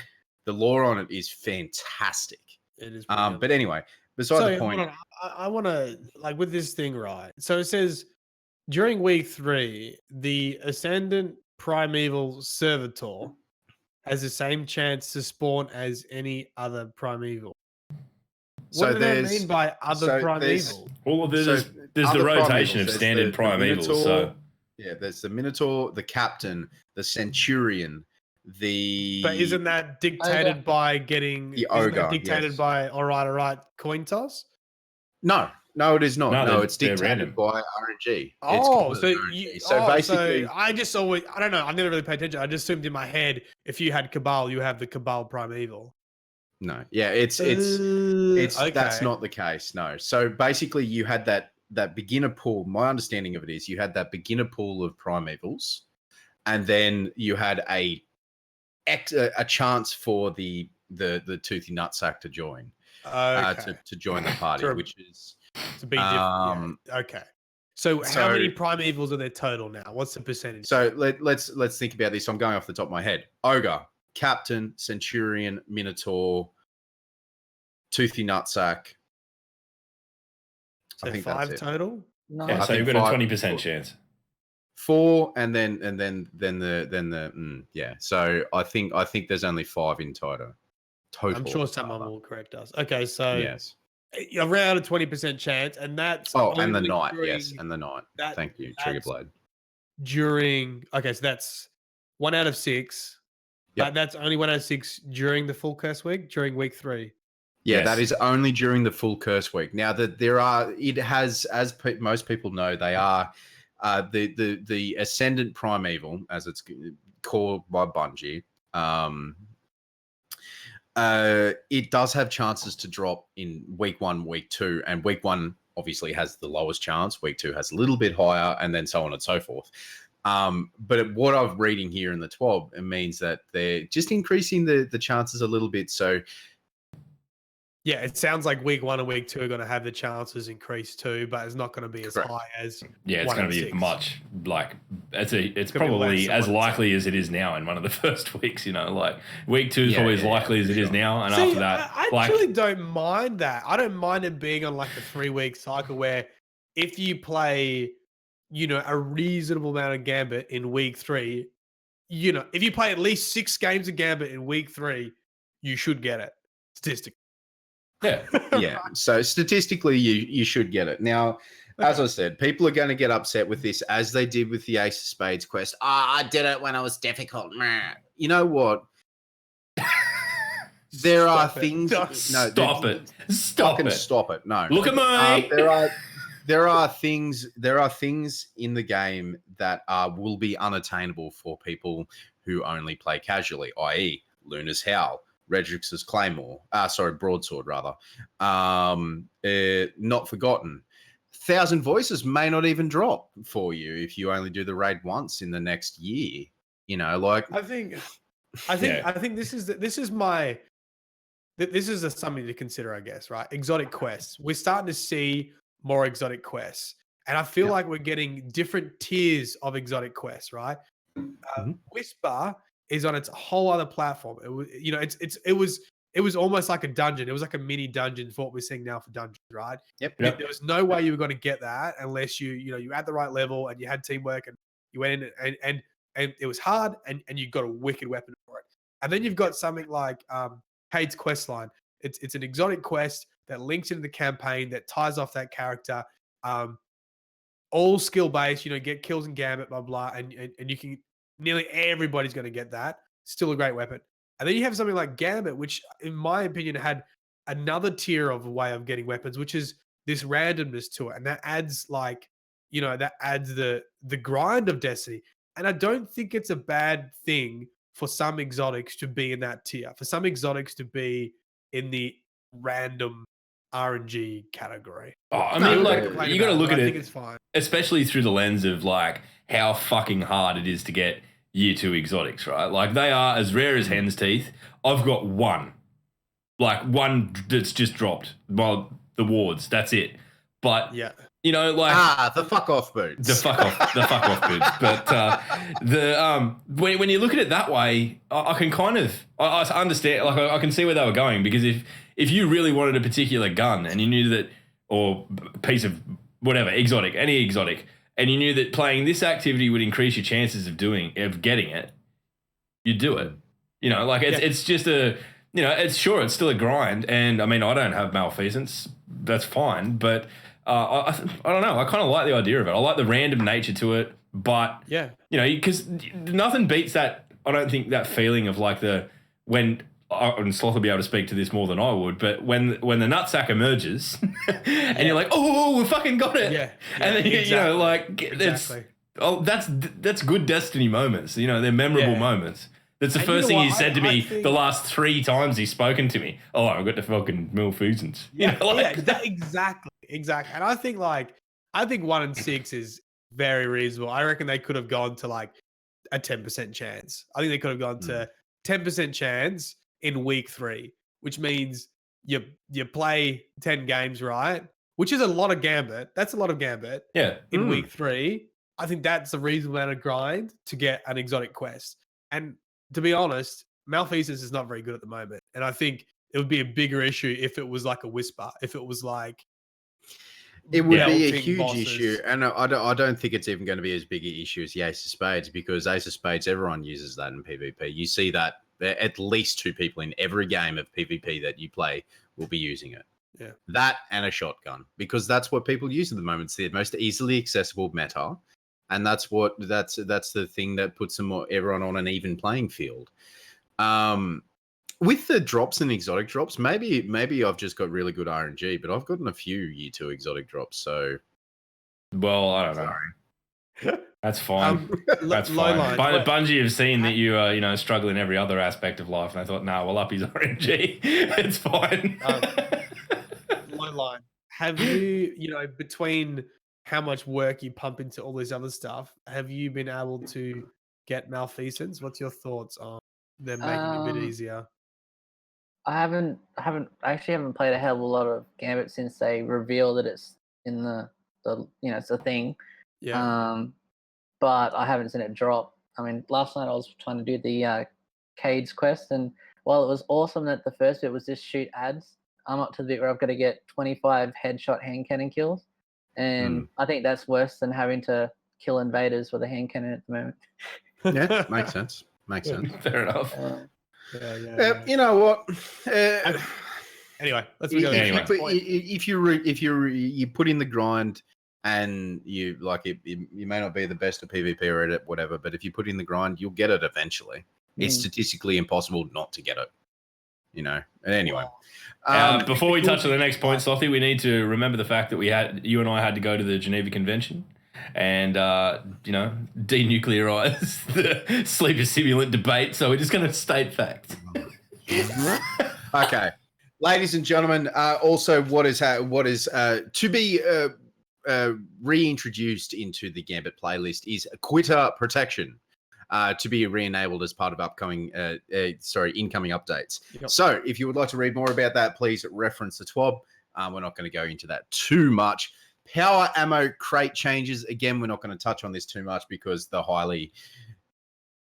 lore on it is fantastic. It is. But anyway, beside the point. I want to like with this thing, right? So it says during week 3, the Ascendant Primeval Servitor has the same chance to spawn as any other Primeval. What does that mean by other Primeval? Well, there's the rotation of standard Primevals. So yeah, there's the Minotaur, the Captain, the Centurion, But isn't that dictated by getting the Ogre? Dictated by all right, coin toss? No, it is not. No, it's dictated by RNG. So I just always, I don't know. I never really paid attention. I just assumed in my head, if you had Cabal, you have the Cabal Primeval. No, yeah, it's okay. That's not the case. No. So basically, you had that beginner pool. My understanding of it is you had that beginner pool of Primevals, and then you had a chance for the Toothy Nutsack to join. To join the party, which is to be different. Okay. So how many Primevals are there total now? What's the percentage? So let's think about this. I'm going off the top of my head. Ogre, Captain, Centurion, Minotaur, Toothy Nutsack. So I think 5 that's total. No. Yeah, so you've got a 20% chance. 4 and then the yeah. So I think there's only 5 in total. I'm sure someone will correct us. Okay, so yes, around a 20% chance, and that's and the night, yes, and the night. Thank you, Triggerblade. So that's 1 out of 6. Yep. But that's only 1 out of 6 during the full curse week, during week 3. Yeah, yes. That is only during the full curse week. Now that it has, as most people know, they are the Ascendant Primeval, as it's called by Bungie. It does have chances to drop in week 1, week 2, and week 1 obviously has the lowest chance. Week 2 has a little bit higher, and then so on and so forth. But what I'm reading here in the 12, it means that they're just increasing the chances a little bit. So yeah, it sounds like week 1 and week 2 are going to have the chances increased too, but it's not going to be as high as it's going to be 6. Much like it's probably as likely as it is now in one of the first weeks. Like week 2 is probably as likely as it is now, and after that, I actually don't mind that. I don't mind it being on like a 3-week cycle where if you play, a reasonable amount of Gambit in week 3, if you play at least 6 games of Gambit in week 3, you should get it statistically. Yeah. Yeah. So statistically, you should get it. Now, as I said, people are going to get upset with this as they did with the Ace of Spades quest. I did it when it was difficult. You know what? There are things. No, stop it. Stop it. No. Look at me. There are things in the game that will be unattainable for people who only play casually, i.e., Luna's Howl. Redrix's Claymore, Broadsword rather. Not Forgotten. 1,000 Voices may not even drop for you if you only do the raid once in the next year. I think this is something to consider, I guess, right? Exotic quests. We're starting to see more exotic quests, and I feel like we're getting different tiers of exotic quests, right? Whisper is on its whole other platform. It was almost like a dungeon. It was like a mini dungeon for what we're seeing now for dungeons, right? Yep. There was no way you were going to get that unless you had the right level and you had teamwork and you went in and it was hard and you got a wicked weapon for it. And then you've got something like Cade's quest line. It's an exotic quest that links into the campaign that ties off that character. All skill based, get kills and Gambit, blah blah, and you can. Nearly everybody's going to get that. Still a great weapon. And then you have something like Gambit, which, in my opinion, had another tier of a way of getting weapons, which is this randomness to it. And that adds the grind of Destiny. And I don't think it's a bad thing for some exotics to be in that tier, for some exotics to be in the random RNG category. Oh, I No, mean, I'm not like, complaining you got to about look but at I it, think it's fine. especially through the lens of like how fucking hard it is to get year 2 exotics, right? Like, they are as rare as hen's teeth. I've got one that's just dropped. Well, the wards, that's it. But Yeah. you know, like the fuck off boots. the fuck off boots. But when you look at it that way, I can kind of I understand. Like, I can see where they were going, because if you really wanted a particular gun and you knew that, or piece of whatever exotic, any exotic, and you knew that playing this activity would increase your chances of getting it, you'd do it. You know, like it's just it's still a grind. And I mean, I don't have malfeasance. That's fine, but. I don't know. I kind of like the idea of it. I like the random nature to it, but because nothing beats that. I don't think that feeling of like when and Sloth will be able to speak to this more than I would, but when the nutsack emerges and you're like, oh, we fucking got it, and then that's good Destiny moments. You know, they're memorable moments. That's the first thing he said to me the last 3 times he's spoken to me. Oh, I've got the fucking malfeasance. Exactly. And I think 1 and 6 is very reasonable. I reckon they could have gone to like a 10% chance. I think they could have gone to 10% chance in week 3, which means you play 10 games, right? Which is a lot of Gambit. That's a lot of Gambit. Yeah. In week 3, I think that's a reasonable amount of grind to get an exotic quest. And to be honest, malfeasance is not very good at the moment. And I think it would be a bigger issue if it was like a whisper. If it was like it would be a huge issue, and I don't think it's even going to be as big an issue as the Ace of Spades, because Ace of Spades, everyone uses that in PvP. You see that at least 2 people in every game of PvP that you play will be using it. Yeah, that and a shotgun, because that's what people use at the moment. It's the most easily accessible meta, and that's the thing that puts everyone on an even playing field. With the drops and exotic drops, maybe I've just got really good RNG, but I've gotten a few year 2 exotic drops. So, well, I don't know. That's fine. That's fine. Lowlines, Bungie have seen that you struggle in every other aspect of life, and I thought, we'll up his RNG. It's fine. Lowline, have you between how much work you pump into all this other stuff, have you been able to get malfeasance? What's your thoughts on them making it a bit easier? I actually haven't played a hell of a lot of Gambit since they revealed that it's in the it's a thing. Yeah. But I haven't seen it drop. I mean, last night I was trying to do the Cade's quest, and while it was awesome that the first bit was just shoot ads, I'm up to the bit where I've got to get 25 headshot hand cannon kills, and I think that's worse than having to kill invaders with a hand cannon at the moment. Yeah, makes sense. Fair enough. You know what? Anyway, let's go. Anyway. If you put in the grind, and you you may not be the best at PvP or at whatever, but if you put in the grind, you'll get it eventually. It's statistically impossible not to get it. Anyway. Before we touch on the next point, Slothy, we need to remember the fact that you and I had to go to the Geneva Convention and denuclearize the sleeper simulant debate. So we're just going to state facts. Okay, ladies and gentlemen. Also, what is to be reintroduced into the Gambit playlist is quitter protection. To be re-enabled as part of incoming updates. Yep. So if you would like to read more about that, please reference the TWAB. We're not going to go into that too much. Power ammo crate changes. Again, we're not going to touch on this too much because the highly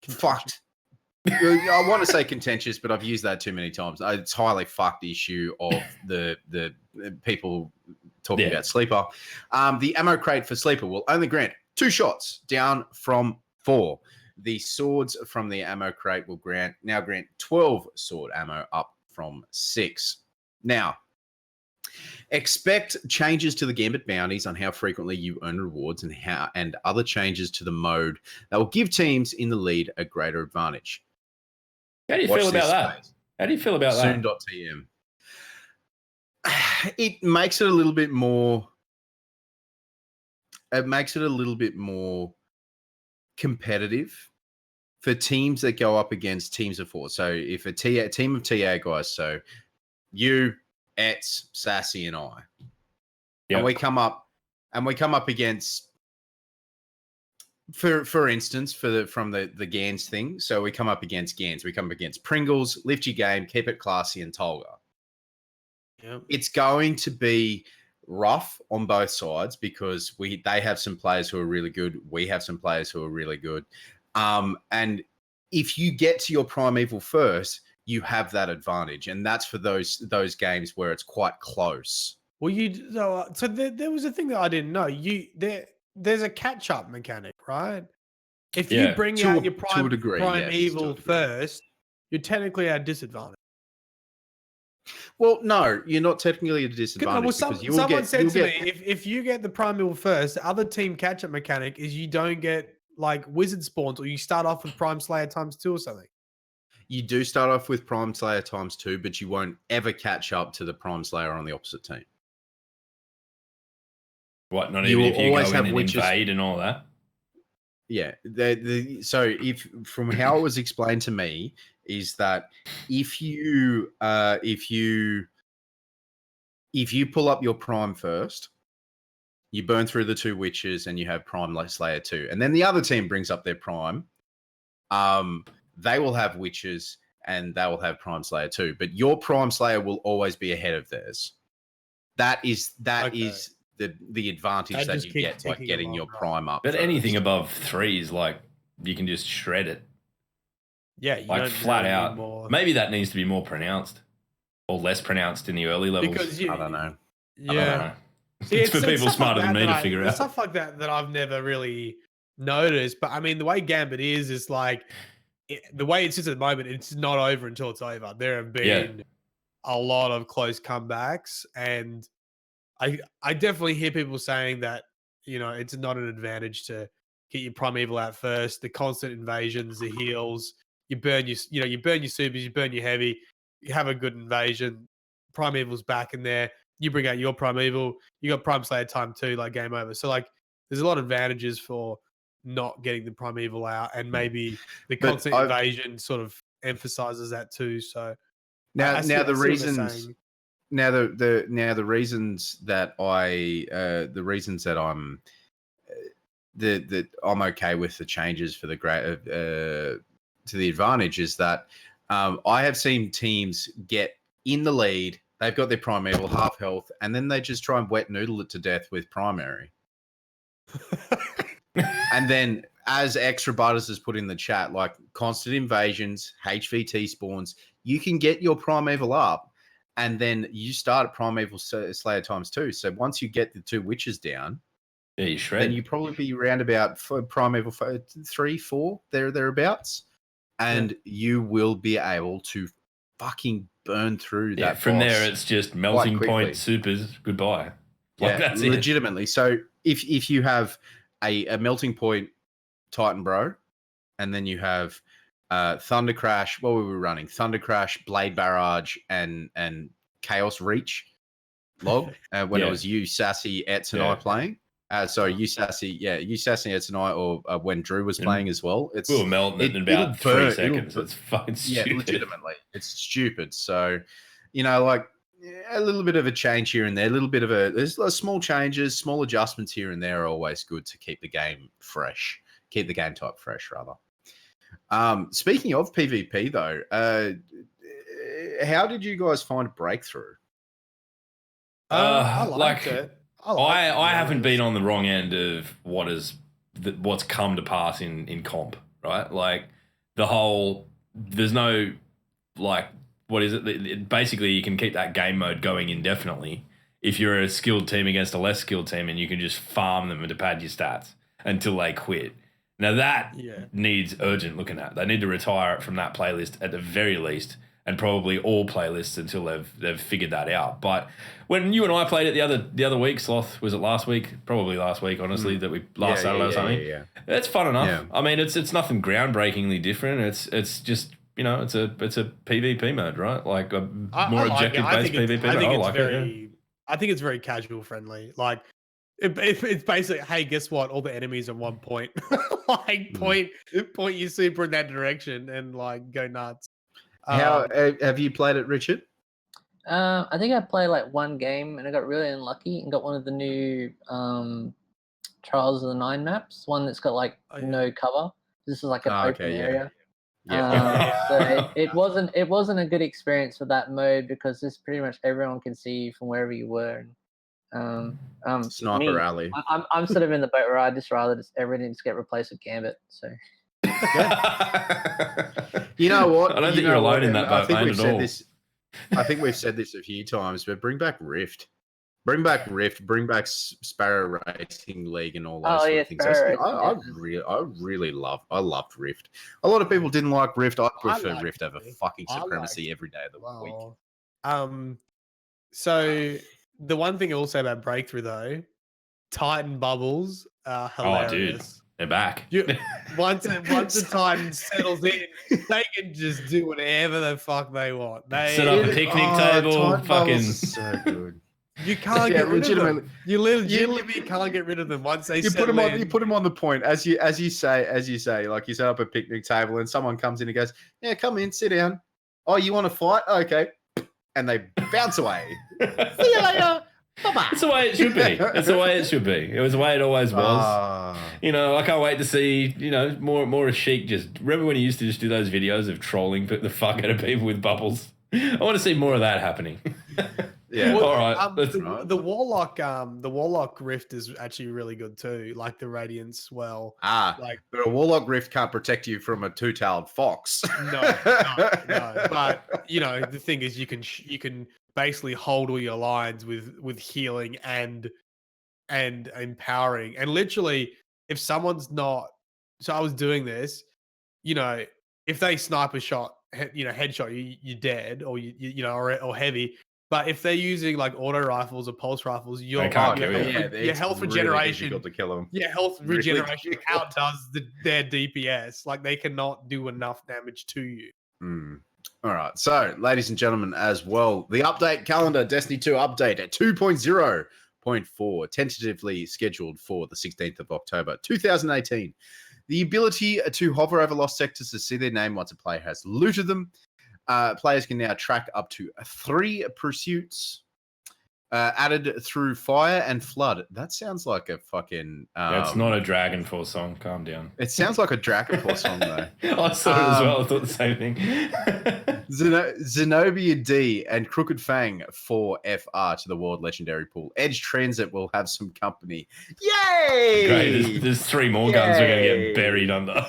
fucked. I want to say contentious, but I've used that too many times. It's highly fucked issue of the people talking about Sleeper. The ammo crate for Sleeper will only grant 2 shots down from 4. The swords from the ammo crate will now grant 12 sword ammo up from 6. Now, expect changes to the Gambit bounties on how frequently you earn rewards and other changes to the mode that will give teams in the lead a greater advantage. How do you feel about that? How do you feel about that? Soon.tm. It makes it a little bit more. It makes it a little bit more competitive for teams that go up against teams of 4. So if a team of TA guys, so you, Etz, Sassy, and I. Yep. And we come up against, for instance, from the Gans thing. So we come up against Gans. We come up against Pringles, Lift Your Game, Keep It Classy, and Tolga. Yep. It's going to be rough on both sides because they have some players who are really good. We have some players who are really good. And if you get to your primeval first, you have that advantage, and that's for those games where it's quite close. Well, so there was a thing that I didn't know. There's a catch up mechanic, right? If you bring out your primeval first, you're technically at a disadvantage. Well, no, you're not technically at a disadvantage. Well, someone said to me, if you get the primeval first, the other team catch up mechanic is you don't get like wizard spawns, or you start off with Prime Slayer ×2 or something. You do start off with Prime Slayer ×2, but you won't ever catch up to the Prime Slayer on the opposite team. What? Not even if you go in and invade and all that? Yeah. So from how it was explained to me is that if you pull up your Prime first, you burn through the 2 witches and you have Prime Slayer 2. And then the other team brings up their Prime. They will have witches and they will have Prime Slayer 2. But your Prime Slayer will always be ahead of theirs. That is the advantage that you get by getting your Prime up. But anything above 3 is like you can just shred it. Yeah, you like don't flat really out. More... Maybe that needs to be more pronounced or less pronounced in the early levels. Because I don't know. Yeah, I don't know. It's for people smarter than me to figure out. Stuff like that I've never really noticed. But I mean, the way Gambit is like the way it sits at the moment. It's not over until it's over. There have been a lot of close comebacks, and I definitely hear people saying that it's not an advantage to get your primeval out first. The constant invasions, the heals, you burn your supers, you burn your heavy, you have a good invasion. Primeval's back in there. You bring out your primeval, you got Prime Slayer ×2, like game over. So like, there's a lot of advantages for not getting the primeval out, and maybe the constant invasion sort of emphasizes that too. So now the reasons that I'm okay with the changes for the to the advantage is that I have seen teams get in the lead. They've got their primeval half health, and then they just try and wet noodle it to death with primary. And then, as Extra Butters has put in the chat, like constant invasions, HVT spawns, you can get your primeval up, and then you start at primeval Slayer ×2. So once you get the 2 witches down, you shred. Then you probably be around about primeval 3, 4 thereabouts, and you will be able to fucking burn through that. From there, it's just melting point supers. Goodbye. That's legitimately. It. So if you have a melting point Titan Bro, and then you have Thunder Crash. What were we running? Thunder Crash, Blade Barrage, and Chaos Reach log when it was you, Sassy, Etz, and I playing. You, Sassy, Etz, and I, or when Drew was playing as well. We were melting it in about 3 seconds. It's fucking stupid. Yeah, legitimately. It's stupid. So, like a little bit of a change here and there, there's small changes, small adjustments here and there are always good to keep the game fresh, keep the game type fresh, rather. Speaking of PvP, though, how did you guys find Breakthrough? I liked it. I haven't been on the wrong end of what's come to pass in comp, right? Like there's no like, what is it? Basically, you can keep that game mode going indefinitely if you're a skilled team against a less skilled team, and you can just farm them to pad your stats until they quit. Now that needs urgent looking at. They need to retire it from that playlist at the very least, and probably all playlists until they've figured that out. But when you and I played it the other week, Sloth, was it last week? Probably last week, honestly, last Saturday or something. Yeah. It's fun enough. Yeah. I mean, it's nothing groundbreakingly different. It's just, it's a PvP mode, right? Like a more objective-based PvP mode. I think it's very casual friendly. Like, it's basically, hey, guess what? All the enemies are 1 point. Like, point your super in that direction and like go nuts. How have you played it, Richard? I think I played like one game and I got really unlucky and got one of the new Trials of the Nine maps, one that's got like no cover. This is like an open area. So it wasn't a good experience for that mode because this pretty much everyone can see you from wherever you were. Sniper alley. I'm sort of in the boat where I just rather everything just get replaced with Gambit. So you know what? I don't think you're alone in that boat. I think we've said this. I think we've said this a few times, but bring back Rift. Bring back Rift, bring back Sparrow Racing League and all those sort of things. I loved Rift. A lot of people didn't like Rift. I prefer Rift over fucking Supremacy every day of the week. So the one thing I will say about Breakthrough though, Titan bubbles are hilarious. Oh, dude. They're back. Once the Titan settles in, they can just do whatever the fuck they want. They set up a picnic table. Fucking so good. You can't get rid of them. You legitimately can't get rid of them once they settle in. You put them on the point as you say, like you set up a picnic table and someone comes in and goes, "Yeah, come in, sit down. Oh, you want to fight? Okay," and they bounce away. See you later. Bye-bye. It's the way it should be. It's the way it should be. It was the way it always was. You know, I can't wait to see, more of Sheik just... Remember when he used to just do those videos of trolling the fuck out of people with bubbles? I want to see more of that happening. Yeah. Well, all right. The Warlock Rift is actually really good too. Like the Radiance. Well, but a Warlock Rift can't protect you from a two-tailed fox. No. But the thing is, you can basically hold all your lines with healing and empowering. And literally, if someone's not, so I was doing this, if they sniper shot, headshot, you're dead, or or heavy. But if they're using like auto rifles or pulse rifles, your health regeneration, difficult to kill them. Your health regeneration outdoes their DPS. Like they cannot do enough damage to you. All right. So, ladies and gentlemen, as well, the update calendar, Destiny 2 update at 2.0.4, tentatively scheduled for the 16th of October, 2018. The ability to hover over lost sectors to see their name once a player has looted them. Players can now track up to 3 pursuits added through Fire and Flood. That sounds like a fucking... That's not a Dragon Force song. Calm down. It sounds like a Dragon Force song, though. I saw it as well. I thought the same thing. Zenobia D and Crooked Fang 4FR to the World Legendary Pool. Edge Transit will have some company. Yay! Great. There's 3 more guns we're going to get buried under.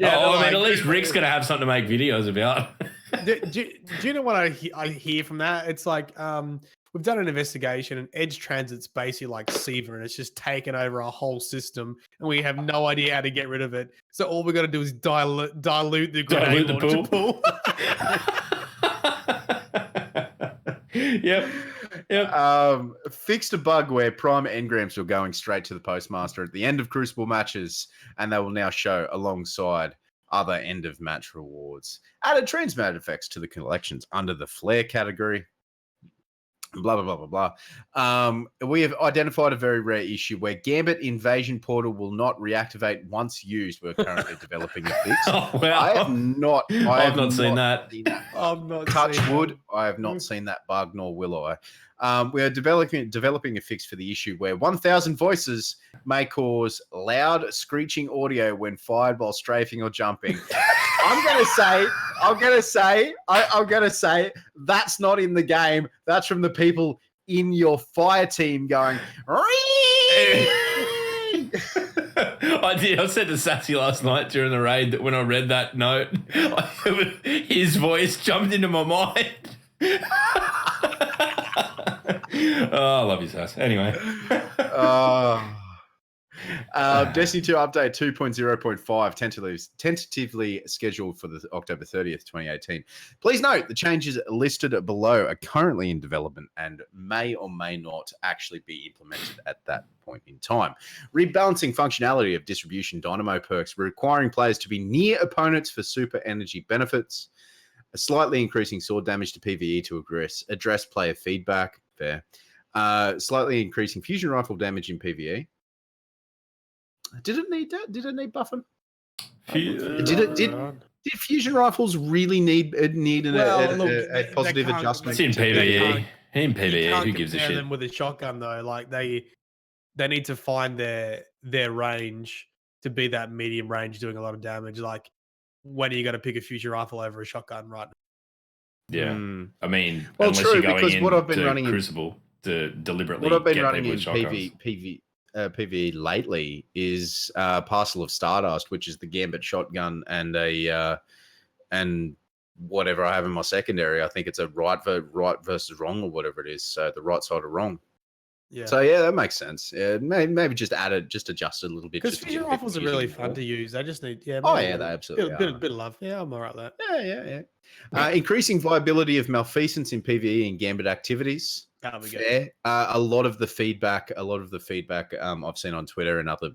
At least Rick's going to have something to make videos about. Do you know what I hear from that? It's like we've done an investigation and Edge Transit's basically like Seaver and it's just taken over our whole system and we have no idea how to get rid of it. So all we got to do is dilute the grenade launcher pool. Yep. Fixed a bug where Prime engrams were going straight to the Postmaster at the end of Crucible matches, and they will now show alongside other end of match rewards. Added transmog effects to the collections under the Flare category. Blah, blah, blah, blah, blah. We have identified a very rare issue where Gambit Invasion Portal will not reactivate once used. We're currently developing a fix. Oh, wow. I have not seen that. I'm not Touch wood. I have not seen that bug, nor will I. We are developing a fix for the issue where 1,000 voices may cause loud screeching audio when fired while strafing or jumping. I'm gonna say that's not in the game. That's from the people in your fire team going. I said to Sassy last night during the raid that when I read that note, his voice jumped into my mind. I love you, Sass. Anyway. Destiny 2 update 2.0.5 tentatively scheduled for the October 30th, 2018. Please note the changes listed below are currently in development and may or may not actually be implemented at that point in time. Rebalancing functionality of distribution dynamo perks, requiring players to be near opponents for super energy benefits, slightly increasing sword damage to PvE to address player feedback. Fair. Slightly increasing fusion rifle damage in PvE. Did it need that? Did it need buffing? Did fusion rifles really need a positive adjustment? It's in PvE. In PvE, who gives a shit? Them with a shotgun though, like they need to find their range to be that medium range, doing a lot of damage. Like, when are you going to pick a fusion rifle over a shotgun right now? Yeah, I mean, well, unless true, you're going because what I've been running Crucible to deliberately what I've been get running people in with shotguns. PvE lately is Parcel of Stardust, which is the Gambit shotgun and and whatever I have in my secondary. I think it's a right versus wrong or whatever it is. So the right side of wrong. Yeah. So yeah, that makes sense. Yeah, maybe just adjust it a little bit. Because fusion rifles are really fun to use. They just need they absolutely bit of love. Yeah, I'm alright with that. Yeah. Increasing viability of malfeasance in PvE and Gambit activities. Fair. A lot of the feedback I've seen on Twitter and other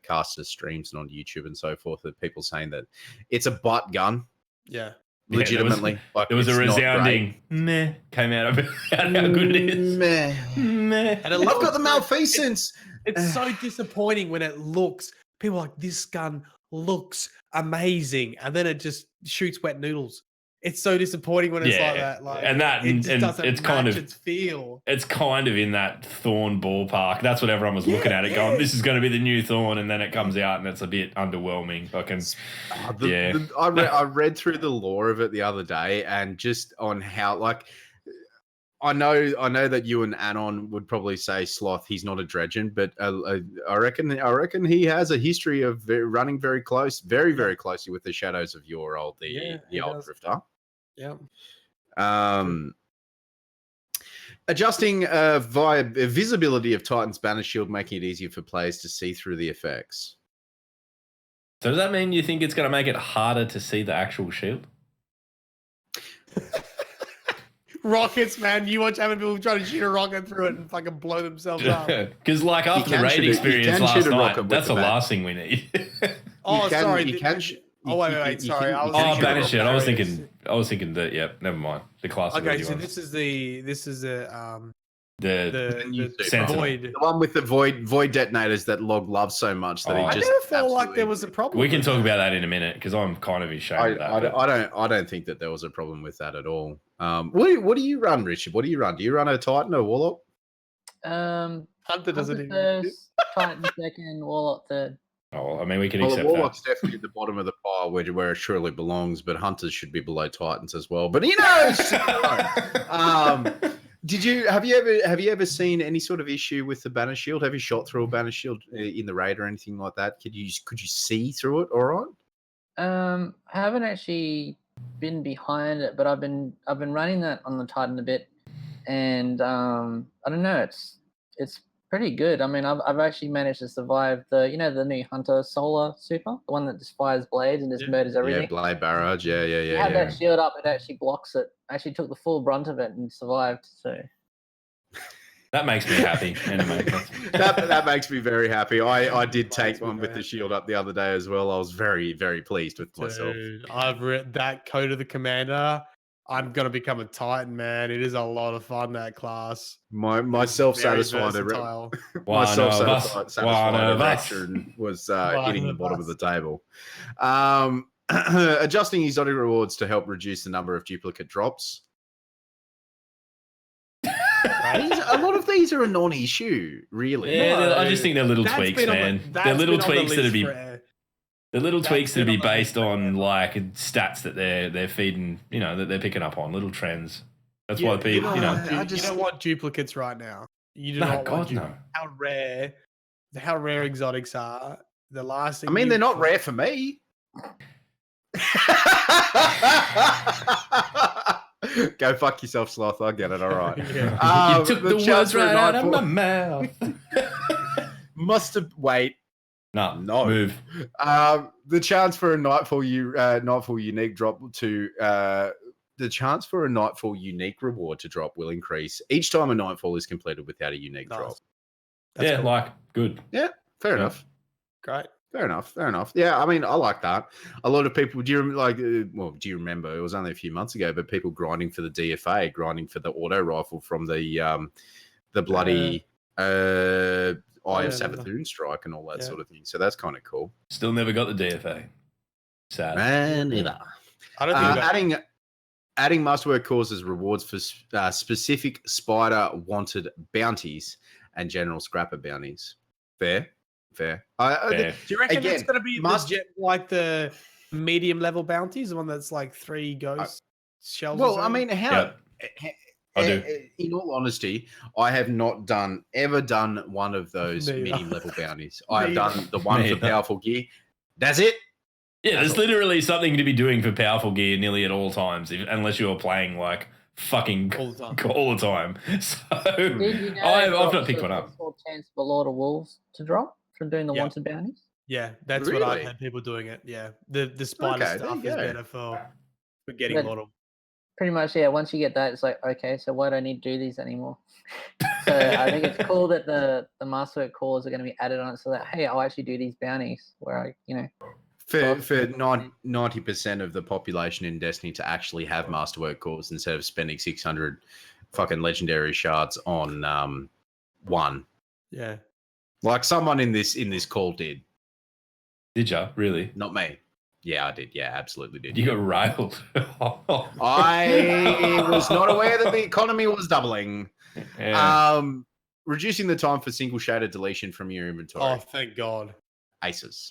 casters' streams and on YouTube and so forth, that people saying that it's a butt gun. Yeah. Legitimately, there was a resounding meh came out of it. How good it is. Meh. And I've got the malfeasance. It's so disappointing when it looks. People are like, this gun looks amazing, and then it just shoots wet noodles. It's so disappointing when it's like that. Like, and it just doesn't it's match kind of its feel. It's kind of in that Thorn ballpark. That's what everyone was looking at it, going, "This is going to be the new Thorn," and then it comes out and it's a bit underwhelming. I read through the lore of it the other day, and just on how, like, I know that you and Anon would probably say Sloth, he's not a Dredgen, but I reckon he has a history of running very closely with the shadows of your old old Drifter. Yeah. Adjusting via visibility of Titan's banner shield, making it easier for players to see through the effects. So does that mean you think it's going to make it harder to see the actual shield? Rockets, man. You watch how many people try to shoot a rocket through it and fucking blow themselves up. Because like after the raid experience last night, that's the last thing we need. Sorry. Sorry. Banner shield. I was thinking that. Yeah, never mind. The class. Okay, so this is the void, the one with the void detonators that Log loves so much that he just. I never felt like there was a problem. We can talk about that in a minute because I'm kind of ashamed of that. I don't think that there was a problem with that at all. What do you run, Richard? What do you run? Do you run a Titan or a Warlock? Hunter doesn't even. First, Titan second, Warlock third. Oh, I mean, we can accept Warlock's that. definitely at the bottom of the pile where it surely belongs, but Hunters should be below Titans as well. But have you ever seen any sort of issue with the banner shield? Have you shot through a banner shield in the raid or anything like that? Could you see through it all right? I haven't actually been behind it, but I've been running that on the Titan a bit, and I don't know, it's pretty good. I mean, I've actually managed to survive the new Hunter Solar Super, the one that just fires blades and just murders everything. Yeah, blade barrage. Yeah. You have that shield up, it actually blocks it. I actually took the full brunt of it and survived. So that makes me happy. Anyway, that makes me very happy. I did take one with the shield up the other day as well. I was very, very pleased with myself. I've read that Code of the Commander. I'm gonna become a Titan, man. It is a lot of fun, that class. My self-satisfied erection was hitting the bottom of the table. Adjusting exotic rewards to help reduce the number of duplicate drops. A lot of these are a non-issue, really. Yeah, I just think they're little tweaks, man. They're little tweaks that'd be. The little tweaks that be based on like stats that they're feeding, that they're picking up on, little trends. That's why people, you don't want duplicates right now. You do not want how rare exotics are. The last thing. I mean, they're not rare for me. Go fuck yourself, Sloth. I get it. All right. You took the words right out of my mouth. Wait. No, move. The chance for a Nightfall unique drop to the chance for a Nightfall unique reward to drop will increase each time a Nightfall is completed without a unique drop. That's cool. Good. Yeah, fair enough. Great. Fair enough. Yeah, I mean, I like that. A lot of people, do you remember? It was only a few months ago, but people grinding for the DFA, grinding for the auto rifle from the bloody Eye of Savathun strike and all that sort of thing. So that's kind of cool. Still never got the DFA. Sad. Man, either. I don't think Adding masterwork causes rewards for specific spider wanted bounties and general scrapper bounties. Fair. Fair. Do you reckon Again, it's going to be like the medium level bounties, the one that's like 3 ghost shells? Well, I mean, how? Yep. I do. In all honesty, I have not ever done one of those Neither. medium level bounties. I've done the one for Neither. powerful gear. That's it. Yeah, That's there's literally something to be doing for powerful gear nearly at all times, unless you're playing like fucking all the time. So Did you know I've not picked one up. More chance for Lord of Wolves to drop from doing the wanted bounties. Yeah, that's what I've Really? had people doing it. Yeah, the spider Okay, there stuff you is go. better for getting But- Lord of. Pretty much, yeah. Once you get that, it's like, okay, so why do I need to do these anymore? So I think it's cool that the masterwork cores are going to be added on, so that hey, I'll actually do these bounties where I, For Well, 90% of the population in Destiny to actually have masterwork cores instead of spending 600 fucking legendary shards on one. Yeah. Like someone in this call did. Did ya? Really? Not me. Yeah, I did. Yeah, absolutely did. You got railed. I was not aware that the economy was doubling. Yeah. Reducing the time for single shaded deletion from your inventory. Oh, thank God. Aces.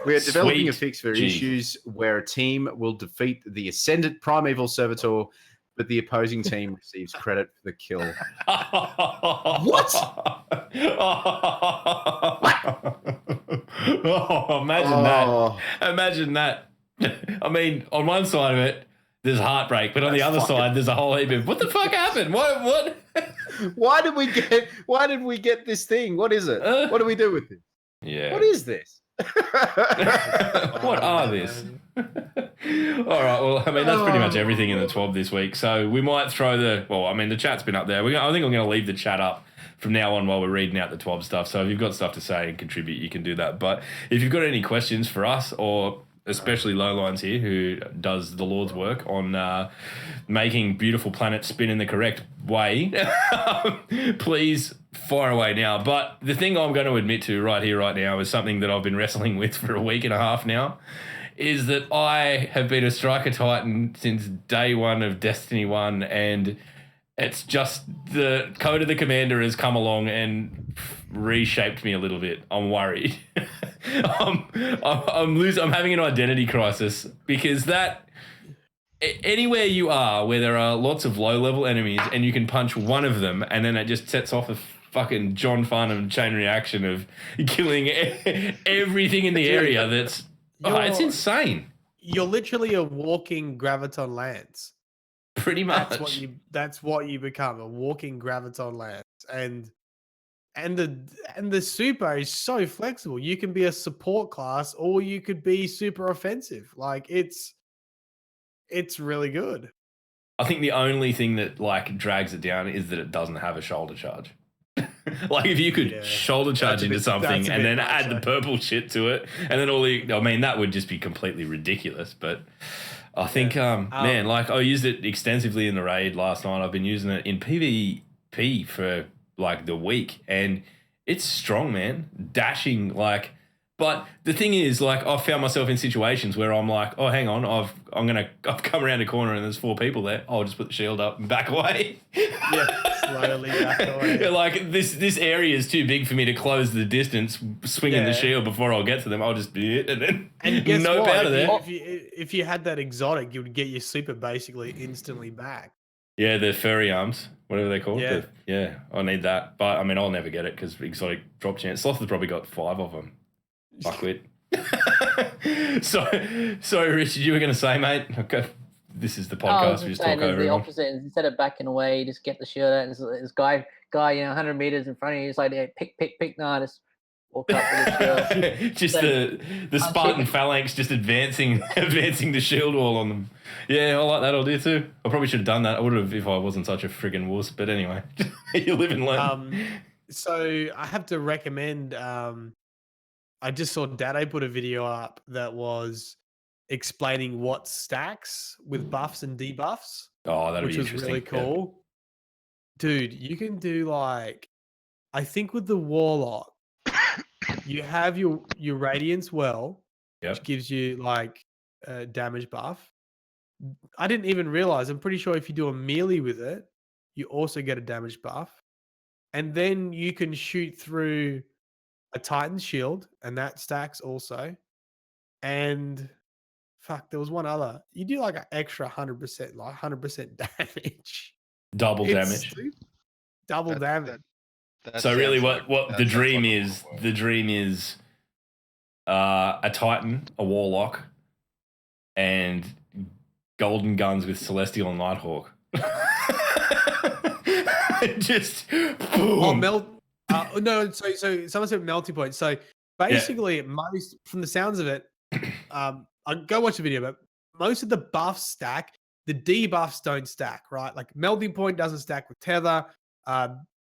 We are developing a Sweet fix for G. issues where a team will defeat the ascendant primeval servitor, but the opposing team receives credit for the kill. What? Oh, imagine that. Imagine that. I mean, on one side of it, there's heartbreak, but on the other side, there's a whole heap of what the fuck happened? What? Why did we get this thing? What is it? What do we do with it? Yeah. What is this? What are this? All right. Well, I mean, that's pretty much everything in the TWAB this week. So we might throw the chat's been up there. I think I'm going to leave the chat up from now on while we're reading out the TWAB stuff. So if you've got stuff to say and contribute, you can do that. But if you've got any questions for us, or especially Lowlines here, who does the Lord's work on making beautiful planets spin in the correct way, please fire away now. But the thing I'm going to admit to right here, right now, is something that I've been wrestling with for a week and a half now, is that I have been a Striker Titan since day one of Destiny 1, and it's just the Code of the Commander has come along and reshaped me a little bit. I'm worried. I'm having an identity crisis, because that anywhere you are where there are lots of low-level enemies and you can punch one of them and then it just sets off a fucking John Farnham chain reaction of killing everything in the area. It's insane. You're literally a walking graviton lance. Pretty much. That's what you become, a walking graviton lance. And the super is so flexible. You can be a support class or you could be super offensive. Like it's really good. I think the only thing that like drags it down is that it doesn't have a shoulder charge. Like if you could shoulder charge into something and then add the purple shit to it, and then that would just be completely ridiculous. But I think, man, like I used it extensively in the raid last night. I've been using it in PvP for like the week, and it's strong, man. Dashing, like. But the thing is, like, I've found myself in situations where I'm like, oh, hang on, I've come around a corner and there's 4 people there. I'll just put the shield up and back away. Yeah, slowly back away. Like this area is too big for me to close the distance swinging the shield before I'll get to them. I'll just be it and then guess nope what? out of there. If you had that exotic, you would get your super basically instantly back. Yeah, the furry arms, whatever they're called. Yeah. I need that. But I mean, I'll never get it because exotic drop chance. Sloth has probably got 5 of them. Fuckwit. So, Richard, you were going to say, mate? Okay, this is the podcast. We just talk over the everyone. opposite. Instead of backing away, you just get the shield out. And this guy, 100 meters in front of you, he's like, yeah, pick. No, just walk up with the shield. Just the Spartan phalanx just advancing the shield wall on them. Yeah, I like that idea too. I probably should have done that. I would have if I wasn't such a friggin' wuss. But anyway, you live and learn. So I have to recommend. I just saw Dado put a video up that was explaining what stacks with buffs and debuffs. Oh, that'd be interesting. Which was really cool. Dude, you can do like, I think with the Warlock, you have your Radiance Well, which gives you like damage buff. I didn't even realize. I'm pretty sure if you do a melee with it, you also get a damage buff, and then you can shoot through a Titan's shield, and that stacks also. And fuck, there was one other. You do like an extra 100%, like 100% damage. Double damage. Double damage. So really, what the dream is? The dream is a Titan, a Warlock, and golden guns with Celestial and Nighthawk. Just boom. Oh, no, so someone said melting point. So basically, most from the sounds of it, I'll go watch the video, but most of the buffs stack. The debuffs don't stack, right? Like melting point doesn't stack with tether.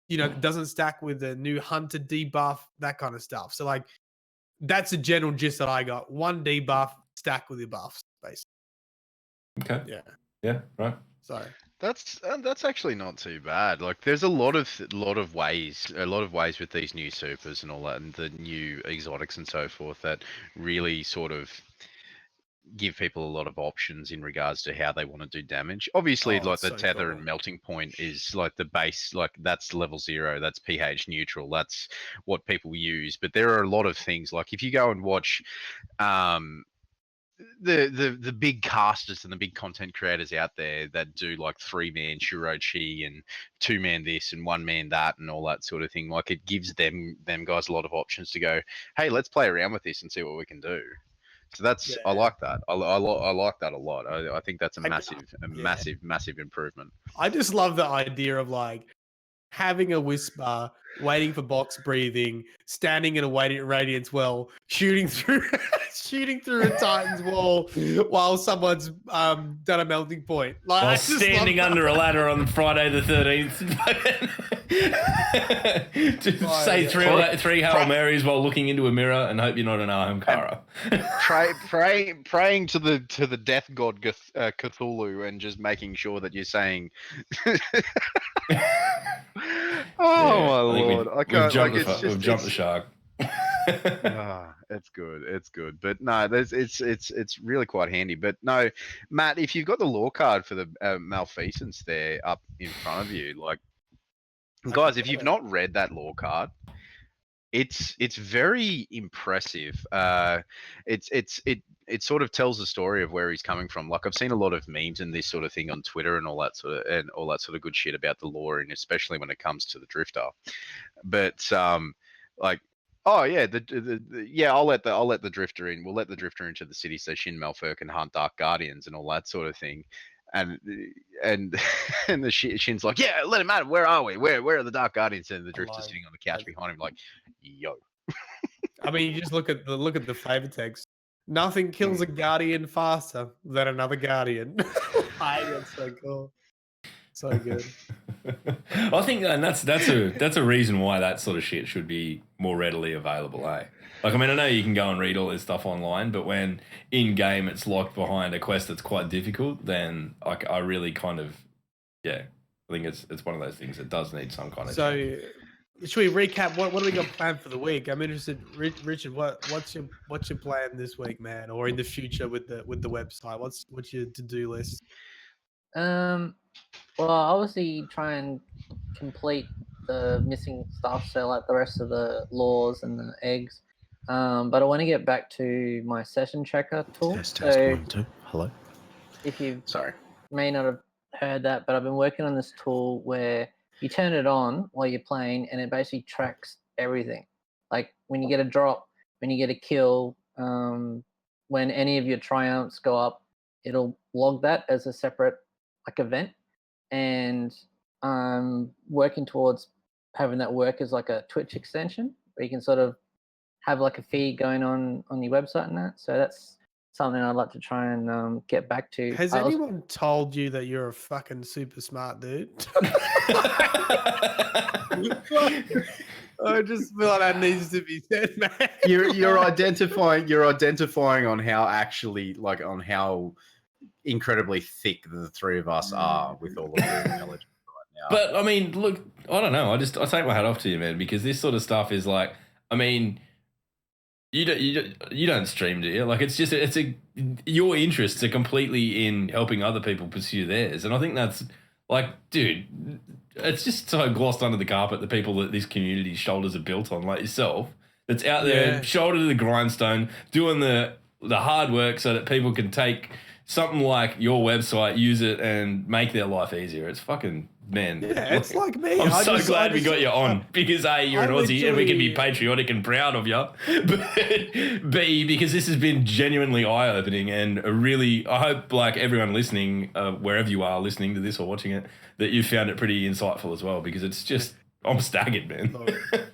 It doesn't stack with the new hunter debuff, that kind of stuff. So like, that's a general gist that I got. One debuff stack with your buffs, basically. Okay. Yeah. Right. So that's actually not too bad. Like, there's a lot of ways with these new supers and all that, and the new exotics and so forth that really sort of give people a lot of options in regards to how they want to do damage. Obviously, like the tether and melting point is like the base, like that's level 0, that's pH neutral, that's what people use. But there are a lot of things, like if you go and watch the big casters and the big content creators out there that do like 3-man Shurochi and 2-man this and 1-man that and all that sort of thing, like it gives them guys a lot of options to go, hey, let's play around with this and see what we can do. So that's I like that. I like that a lot. I think that's a massive improvement. I just love the idea of like having a whisper, waiting for box breathing, standing in a radiance well, shooting through a Titan's wall while someone's done a melting point. Like, while standing under a ladder on Friday the 13th. Just say three Hail Marys while looking into a mirror and hope you're not an Ahamkara. Praying to the death god Cthulhu and just making sure that you're saying my lord! I can't. We've jumped the shark. It's good. But no, it's really quite handy. But no, Matt, if you've got the lore card for the Malfeasance there up in front of you, like, guys, if you've not read that lore card, it's very impressive. It sort of tells the story of where he's coming from. Like, I've seen a lot of memes and this sort of thing on Twitter and all that sort of good shit about the lore, and especially when it comes to the Drifter. But like, oh yeah, I'll let the Drifter in. We'll let the Drifter into the city so Shin Malfur can hunt Dark Guardians and all that sort of thing. And the Shin's like, yeah, let him out. Where are we? Where are the Dark Guardians? And the Drifter's sitting on the couch behind him, like, yo. I mean, you just look at the flavor text. Nothing kills a Guardian faster than another Guardian. That's so cool. So good. I think, and that's a reason why that sort of shit should be more readily available, eh? Like, I mean, I know you can go and read all this stuff online, but when in game it's locked behind a quest that's quite difficult, then I really kind of, I think it's one of those things that does need some kind of. So, should we recap? What do we got planned for the week? I'm interested, Richard. What's your plan this week, man, or in the future with the website? What's your to-do list? Well, obviously try and complete the missing stuff, so like the rest of the laws and the eggs. But I want to get back to my session checker tool. Test 1, 2. Hello. If you may not have heard that, but I've been working on this tool where you turn it on while you're playing, and it basically tracks everything. Like when you get a drop, when you get a kill, when any of your triumphs go up, it'll log that as a separate event. And I'm working towards having that work as like a Twitch extension where you can sort of have like a feed going on your website and that. So that's something I'd like to try and get back to. Has anyone told you that you're a fucking super smart dude? I just feel like that needs to be said, man. You're identifying on how how incredibly thick the three of us are with all of the knowledge right now. But I mean, look, I don't know. I take my hat off to you, man, because this sort of stuff is like, I mean, You don't stream, do you? Like it's your interests are completely in helping other people pursue theirs, and I think that's like, dude, it's just so glossed under the carpet. The people that this community's shoulders are built on, like yourself, that's out there shoulder to the grindstone, doing the hard work so that people can take something like your website, use it, and make their life easier. It's fucking, man. Yeah, it's like me. I'm so glad we got you on because A, you're an Aussie and we can be patriotic and proud of you. But B, because this has been genuinely eye-opening and I hope like everyone listening, wherever you are listening to this or watching it, that you found it pretty insightful as well, because it's just, I'm staggered, man.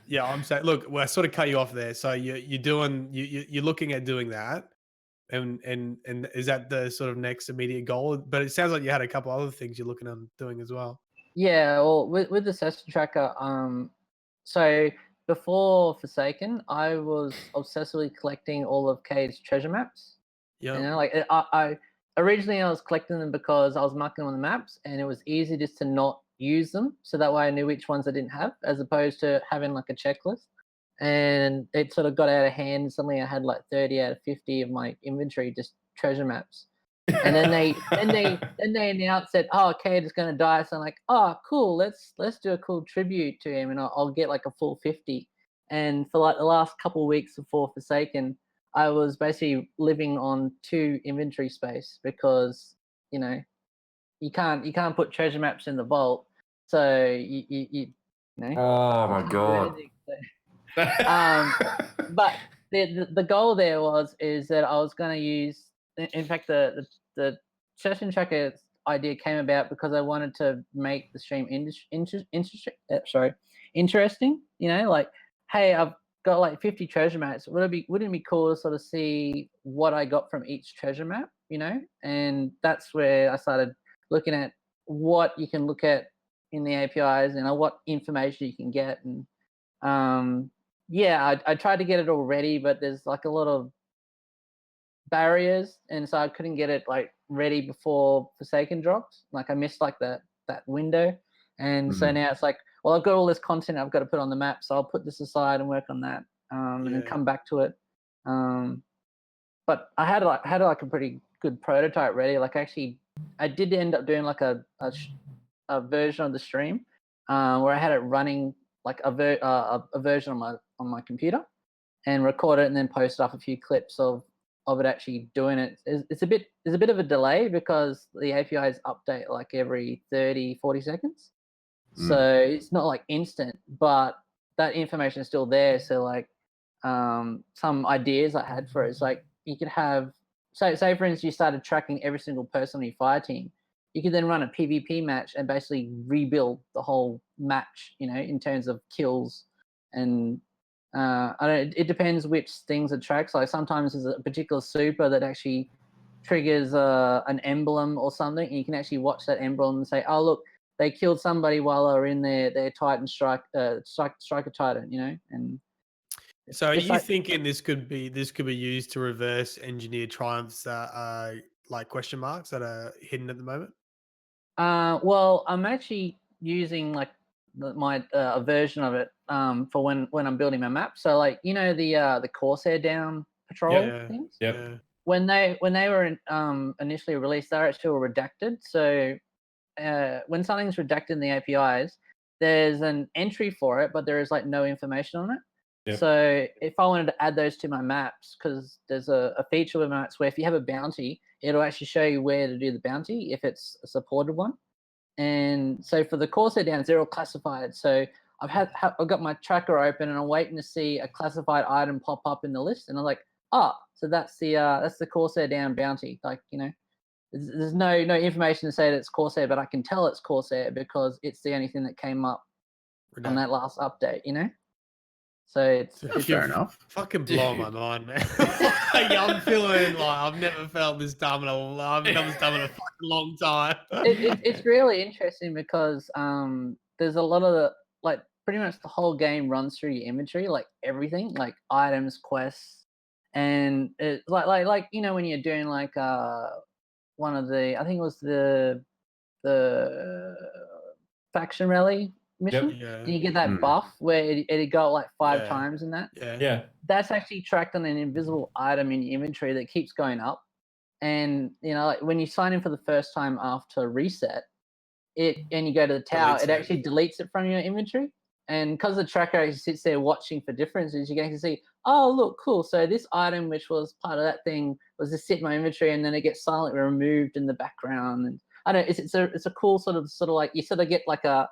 Yeah, I'm saying, look, well, I sort of cut you off there. So you're looking at doing that. And is that the sort of next immediate goal? But it sounds like you had a couple other things you're looking at doing as well. Yeah, well, with the session tracker, so before Forsaken, I was obsessively collecting all of Cade's treasure maps. Yeah. You know, like I originally I was collecting them because I was marking them on the maps, and it was easy just to not use them, so that way I knew which ones I didn't have, as opposed to having like a checklist. And it sort of got out of hand. And suddenly I had like 30 out of 50 of my inventory just treasure maps. And then they announced that, oh, Cade is going to die. So I'm like, oh, cool. Let's do a cool tribute to him, and I'll get like a full 50. And for like the last couple of weeks before Forsaken, I was basically living on 2 inventory space because you can't put treasure maps in the vault, so you know. Oh my god. But the goal there is that I was going to use. In fact, the session tracker idea came about because I wanted to make the stream interesting. You know, like, hey, I've got like 50 treasure maps. Wouldn't it be cool to sort of see what I got from each treasure map? You know, and that's where I started looking at what you can look at in the APIs and what information you can get. And yeah, I tried to get it all ready, but there's like a lot of barriers, and so I couldn't get it like ready before Forsaken dropped. Like I missed like that window, and so now it's like, well, I've got all this content I've got to put on the map, so I'll put this aside and work on that, and then come back to it. But I had like a pretty good prototype ready. Like actually, I did end up doing like a version of the stream where I had it running like a version on my computer, and record it and then post up a few clips of it actually doing it. There's a bit of a delay because the APIs update like every 30-40 seconds. So it's not like instant, but that information is still there. So like some ideas I had for it is like you could have, say for instance, you started tracking every single person on your fire team. You could then run a PvP match and basically rebuild the whole match, you know, in terms of kills. And I don't. It depends which things it tracks. Like sometimes there's a particular super that actually triggers an emblem or something, and you can actually watch that emblem and say, "Oh, look, they killed somebody while they were in their Titan striker Titan," you know. And so, are you thinking this could be used to reverse engineer triumphs that are like question marks that are hidden at the moment? Well, I'm actually using like my a version of it for when I'm building my map. So like the Corsair down patrol things. Yeah. When they were initially released, they actually were redacted. So when something's redacted in the APIs, there's an entry for it, but there is like no information on it. Yep. So if I wanted to add those to my maps, because there's a feature with maps where if you have a bounty, it'll actually show you where to do the bounty if it's a supported one. And so for the Corsair downs, they're all classified. So I've got my tracker open and I'm waiting to see a classified item pop up in the list, and I'm like, so that's the Corsair down bounty. Like, you know, there's no information to say that it's Corsair, but I can tell it's Corsair because it's the only thing that came up on that last update, you know. So it's fair enough. Fucking blow my mind, man. I'm feeling like I've never felt this dumb in a fucking long time. It's really interesting because there's a lot of like pretty much the whole game runs through your inventory, like everything, like items, quests, and it's like you know when you're doing like one of the, I think it was the faction rally mission, Yeah. and you get that buff where it'd go like 5 times in that. Yeah. That's actually tracked on an invisible item in your inventory that keeps going up. And like when you sign in for the first time after reset, and you go to the tower, it actually deletes it from your inventory. And because the tracker sits there watching for differences, you can see, oh look, cool. So this item, which was part of that thing, was just sit in my inventory, and then it gets silently removed in the background. And I don't know, it's a cool sort of like you sort of get like a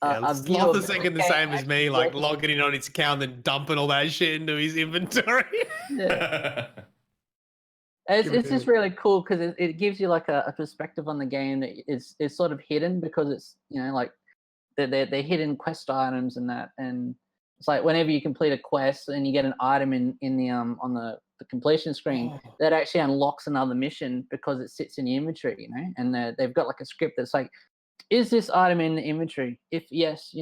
Sloth is thinking the same as me, like logging in on his account and dumping all that shit into his inventory. Yeah. It's just really cool because it gives you like a perspective on the game that is sort of hidden, because it's like they're hidden quest items and that, and it's like whenever you complete a quest and you get an item in the on the completion screen, that actually unlocks another mission because it sits in the inventory, and they've got like a script that's like, is this item in the inventory? If yes,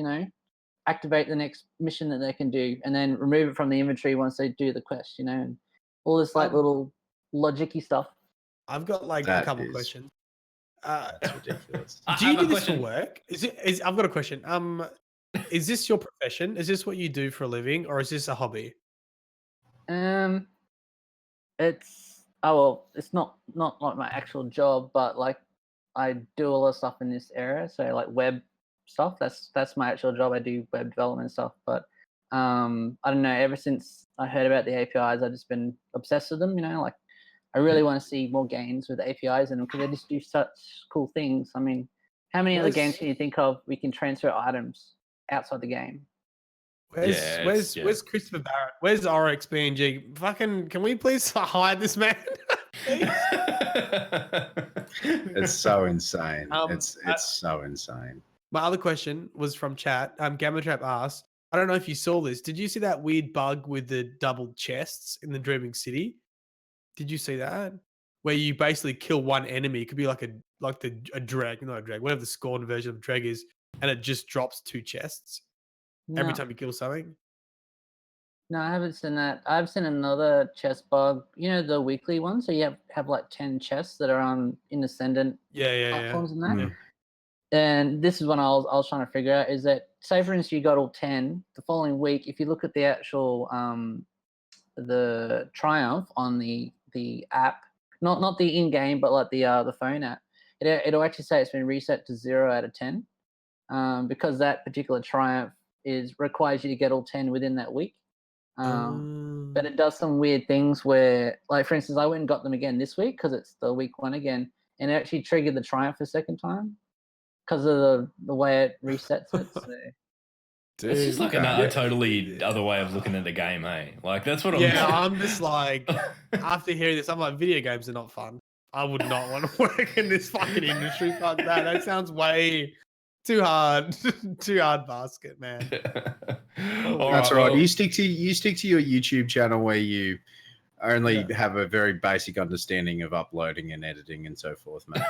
activate the next mission that they can do, and then remove it from the inventory once they do the quest, and all this like little logic-y stuff. I've got like a couple questions. That's ridiculous. Do you do this for work? I've got a question. Is this your profession? Is this what you do for a living, or is this a hobby? It's not like my actual job, but like I do a lot of stuff in this area. So like web stuff, that's my actual job. I do web development stuff. But I don't know, ever since I heard about the APIs, I've just been obsessed with them. Like I really want to see more games with APIs in them because they just do such cool things. I mean, how many other games can you think of we can transfer items outside the game? Where's Christopher Barrett? Where's Oryx BNG? Fucking, can we please hire this man? It's so insane. It's so insane. My other question was from chat. Gamma Trap asked, I don't know if you saw this. Did you see that weird bug with the double chests in the Dreaming City? Did you see that? Where you basically kill one enemy. It could be like a dreg, not a dreg, whatever the scorn version of dreg is, and it just drops 2 chests every time you kill something. No, I haven't seen that. I've seen another chest bug. The weekly one. So you have like 10 chests that are on in ascendant platforms and that. Yeah. And this is when I was trying to figure out is that, say for instance you got all 10 the following week. If you look at the actual the triumph on the app, not the in-game, but like the phone app, it'll actually say it's been reset to 0 out of 10, because that particular triumph requires you to get all 10 within that week. But it does some weird things where, like for instance, I went and got them again this week because it's the week 1 again, and it actually triggered the triumph a second time because of the way it resets it. So. Dude, it's just like a totally other way of looking at the game, hey? Like, that's what I'm... Yeah, I'm just like, after hearing this, I'm like, video games are not fun. I would not want to work in this fucking industry. Fuck that. That sounds way too hard. Too hard basket, man. That's right. Well, you stick to your YouTube channel where you only have a very basic understanding of uploading and editing and so forth, man.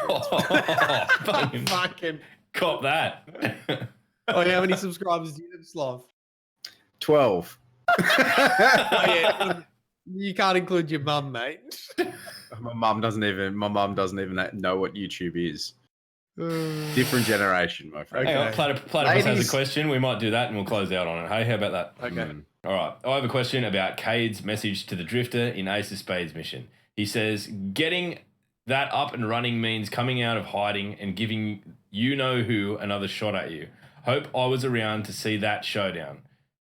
Fucking cop that. Oh, how many subscribers do you have, Sloth? 12. You can't include your mum, mate. My mum doesn't even know what YouTube is. Different generation, my friend. Hang on, Platypus has a question. We might do that and we'll close out on it. Hey, how about that? Okay. All right. I have a question about Cade's message to the Drifter in Ace of Spades mission. He says, getting that up and running means coming out of hiding and giving you-know-who another shot at you. Hope I was around to see that showdown.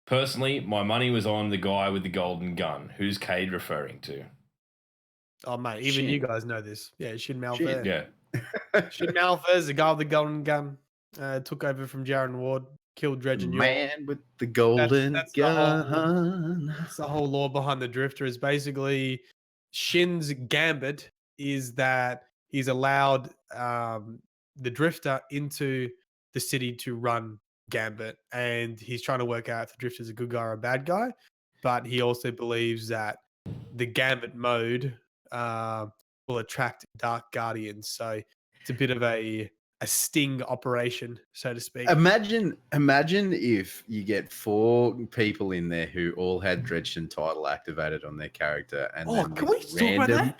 Personally, my money was on the guy with the golden gun. Who's Cade referring to? Oh, mate, even you guys know this. Yeah, Shin Malfair. Yeah. Shin Malfair's the guy with the golden gun. Took over from Jaron Ward, killed Dredge and York. Man with the golden gun. That's the whole lore behind the Drifter. Is basically Shin's gambit is that he's allowed the Drifter into the city to run Gambit, and he's trying to work out if the Drifter's a good guy or a bad guy. But he also believes that the Gambit mode will attract Dark Guardians. So it's a bit of a sting operation, so to speak. Imagine if you get 4 people in there who all had Dredgen title activated on their character, and then can we talk about that?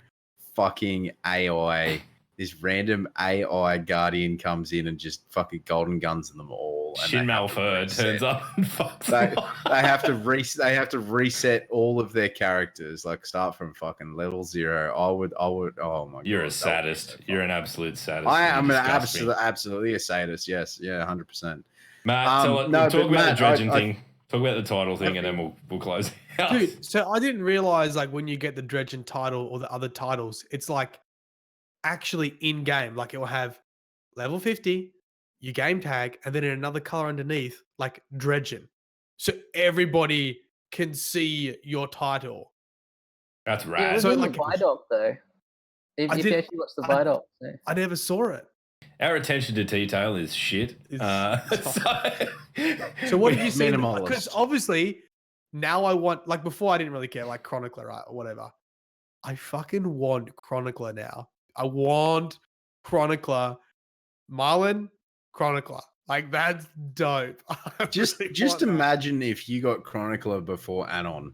fucking AI this random AI guardian comes in and just fucking golden guns them all. And Shin Malfur turns up and fucks them all. they have to reset all of their characters, like start from fucking level 0. I would. Oh my god, You're a sadist. You're an absolute sadist. I am absolutely a sadist. Yes, yeah, 100%. Matt, talk about the dredging thing. Talk about the title thing, and then we'll close out. Dude, so I didn't realize like when you get the dredging title or the other titles, it's like actually in game. Like it will have level 50, your game tag, and then in another color underneath, like dredging. So everybody can see your title. That's Yeah, it rad. was So, in like, the Vidoc though. If you actually watch the Vidoc, I never saw it. Our attention to detail is shit. So what did you see? Minimalist. Because obviously now I want, like before I didn't really care, like Chronicler, right, or whatever. I fucking want Chronicler now. I want Chronicler, Marlin, Chronicler. Like that's dope. Just imagine if you got Chronicler before Anon.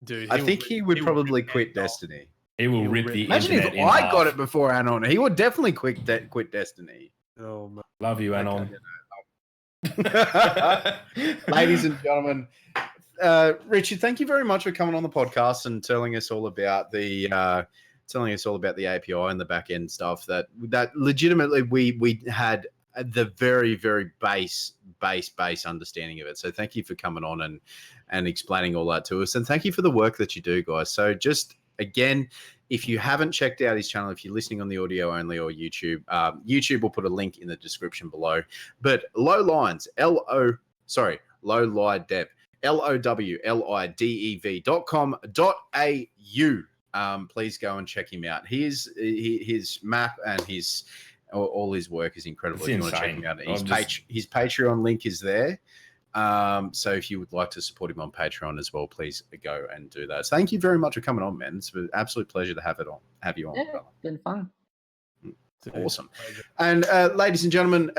Dude, I think he would probably quit Destiny. He will rip the Imagine internet if in I half. got it before Anon. He would definitely quit Destiny. Oh man. Love you, Anon. Ladies and gentlemen, Richard, thank you very much for coming on the podcast and telling us all about the API and the back end stuff that legitimately we had the very, very base understanding of it. So thank you for coming on and explaining all that to us, and thank you for the work that you do, guys. So just again, if you haven't checked out his channel, if you're listening on the audio only or YouTube, YouTube will put a link in the description below. But Lowlines, Lowlidev, LOWLIDEV.com.au. Please go and check him out. His map and all his work is incredible. It's if you want to check him out, his Patreon link is there. So if you would like to support him on Patreon as well, please go and do that. So thank you very much for coming on, man. It's an absolute pleasure to have you on. Yeah, brother. it's been fun. Awesome. And ladies and gentlemen,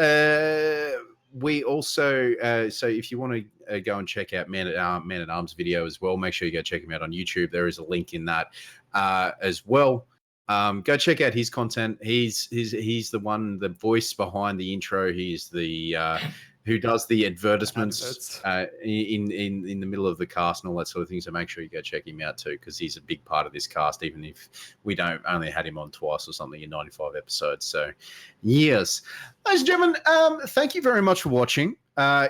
we also so if you want to go and check out Man at Arms video as well, make sure you go check him out on YouTube. There is a link in that as well. Go check out his content. He's the voice behind the intro. He's the who does the advertisements in the middle of the cast and all that sort of thing. So make sure you go check him out too, because he's a big part of this cast, even if we don't only had him on twice or something in 95 episodes. So yes, ladies and gentlemen, thank you very much for watching.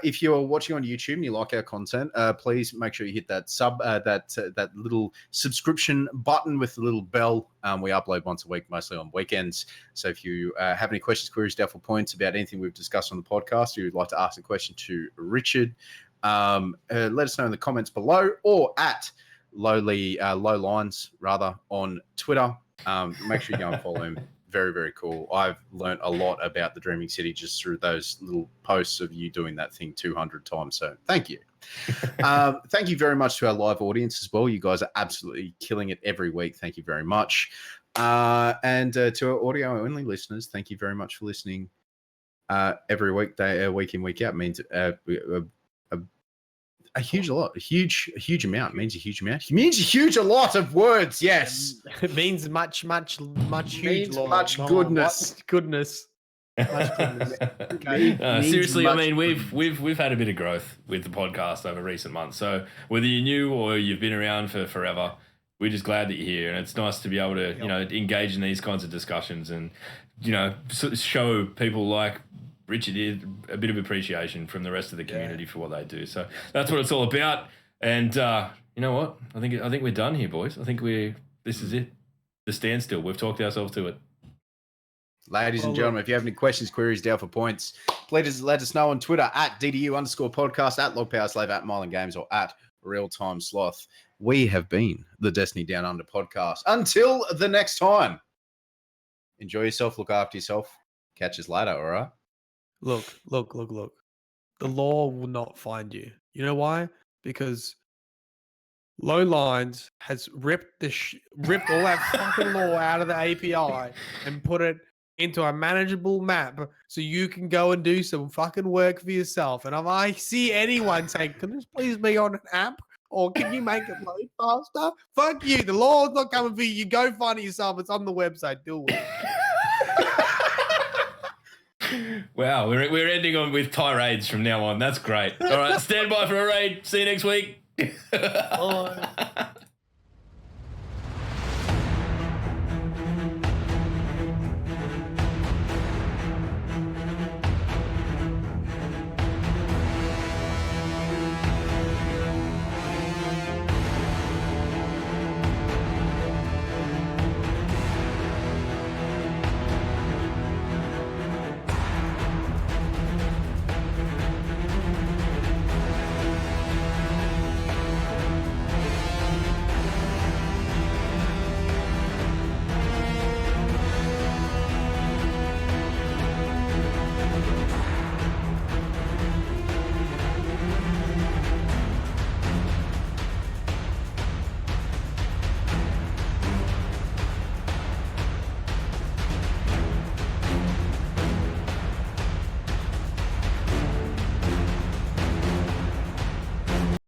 If you're watching on YouTube and you like our content, please make sure you hit that that little subscription button with the little bell. We upload once a week, mostly on weekends. So if you have any questions, queries, doubtful points about anything we've discussed on the podcast, or you'd like to ask a question to Richard, let us know in the comments below, or at Lowlines rather on Twitter. Make sure you go and follow him. Very, very cool. I've learned a lot about the Dreaming City just through those little posts of you doing that thing 200 times. So thank you. Thank you very much to our live audience as well. You guys are absolutely killing it every week. Thank you very much. And to our audio only listeners, thank you very much for listening every weekday, week in, week out. It means a huge amount. It means a huge amount. It means a huge a lot of words. Yes. It means much huge. Means much goodness. Much goodness. Much goodness. Seriously, I mean, we've had a bit of growth with the podcast over recent months. So whether you're new or you've been around for forever, we're just glad that you're here, and it's nice to be able to engage in these kinds of discussions and show people like Richard did a bit of appreciation from the rest of the community for what they do. So that's what it's all about. And you know what? I think we're done here, boys. I think this is it. The standstill. We've talked ourselves to it. Ladies and gentlemen, if you have any questions, queries, doubtful points, please let us know on Twitter at DDU_podcast, at LogPowerSlave, at Mylan Games, or at Realtime Sloth. We have been the Destiny Down Under podcast. Until the next time, enjoy yourself, look after yourself. Catch us later, all right? Look. The law will not find you. You know why? Because Lowlines has ripped all that fucking law out of the API and put it into a manageable map so you can go and do some fucking work for yourself. And if I see anyone saying, can this please be on an app? Or can you make it load faster? Fuck you. The law's not coming for you. You go find it yourself. It's on the website. Deal with it. Wow, we're ending on with tirades from now on. That's great. All right, stand by for a raid. See you next week. Bye.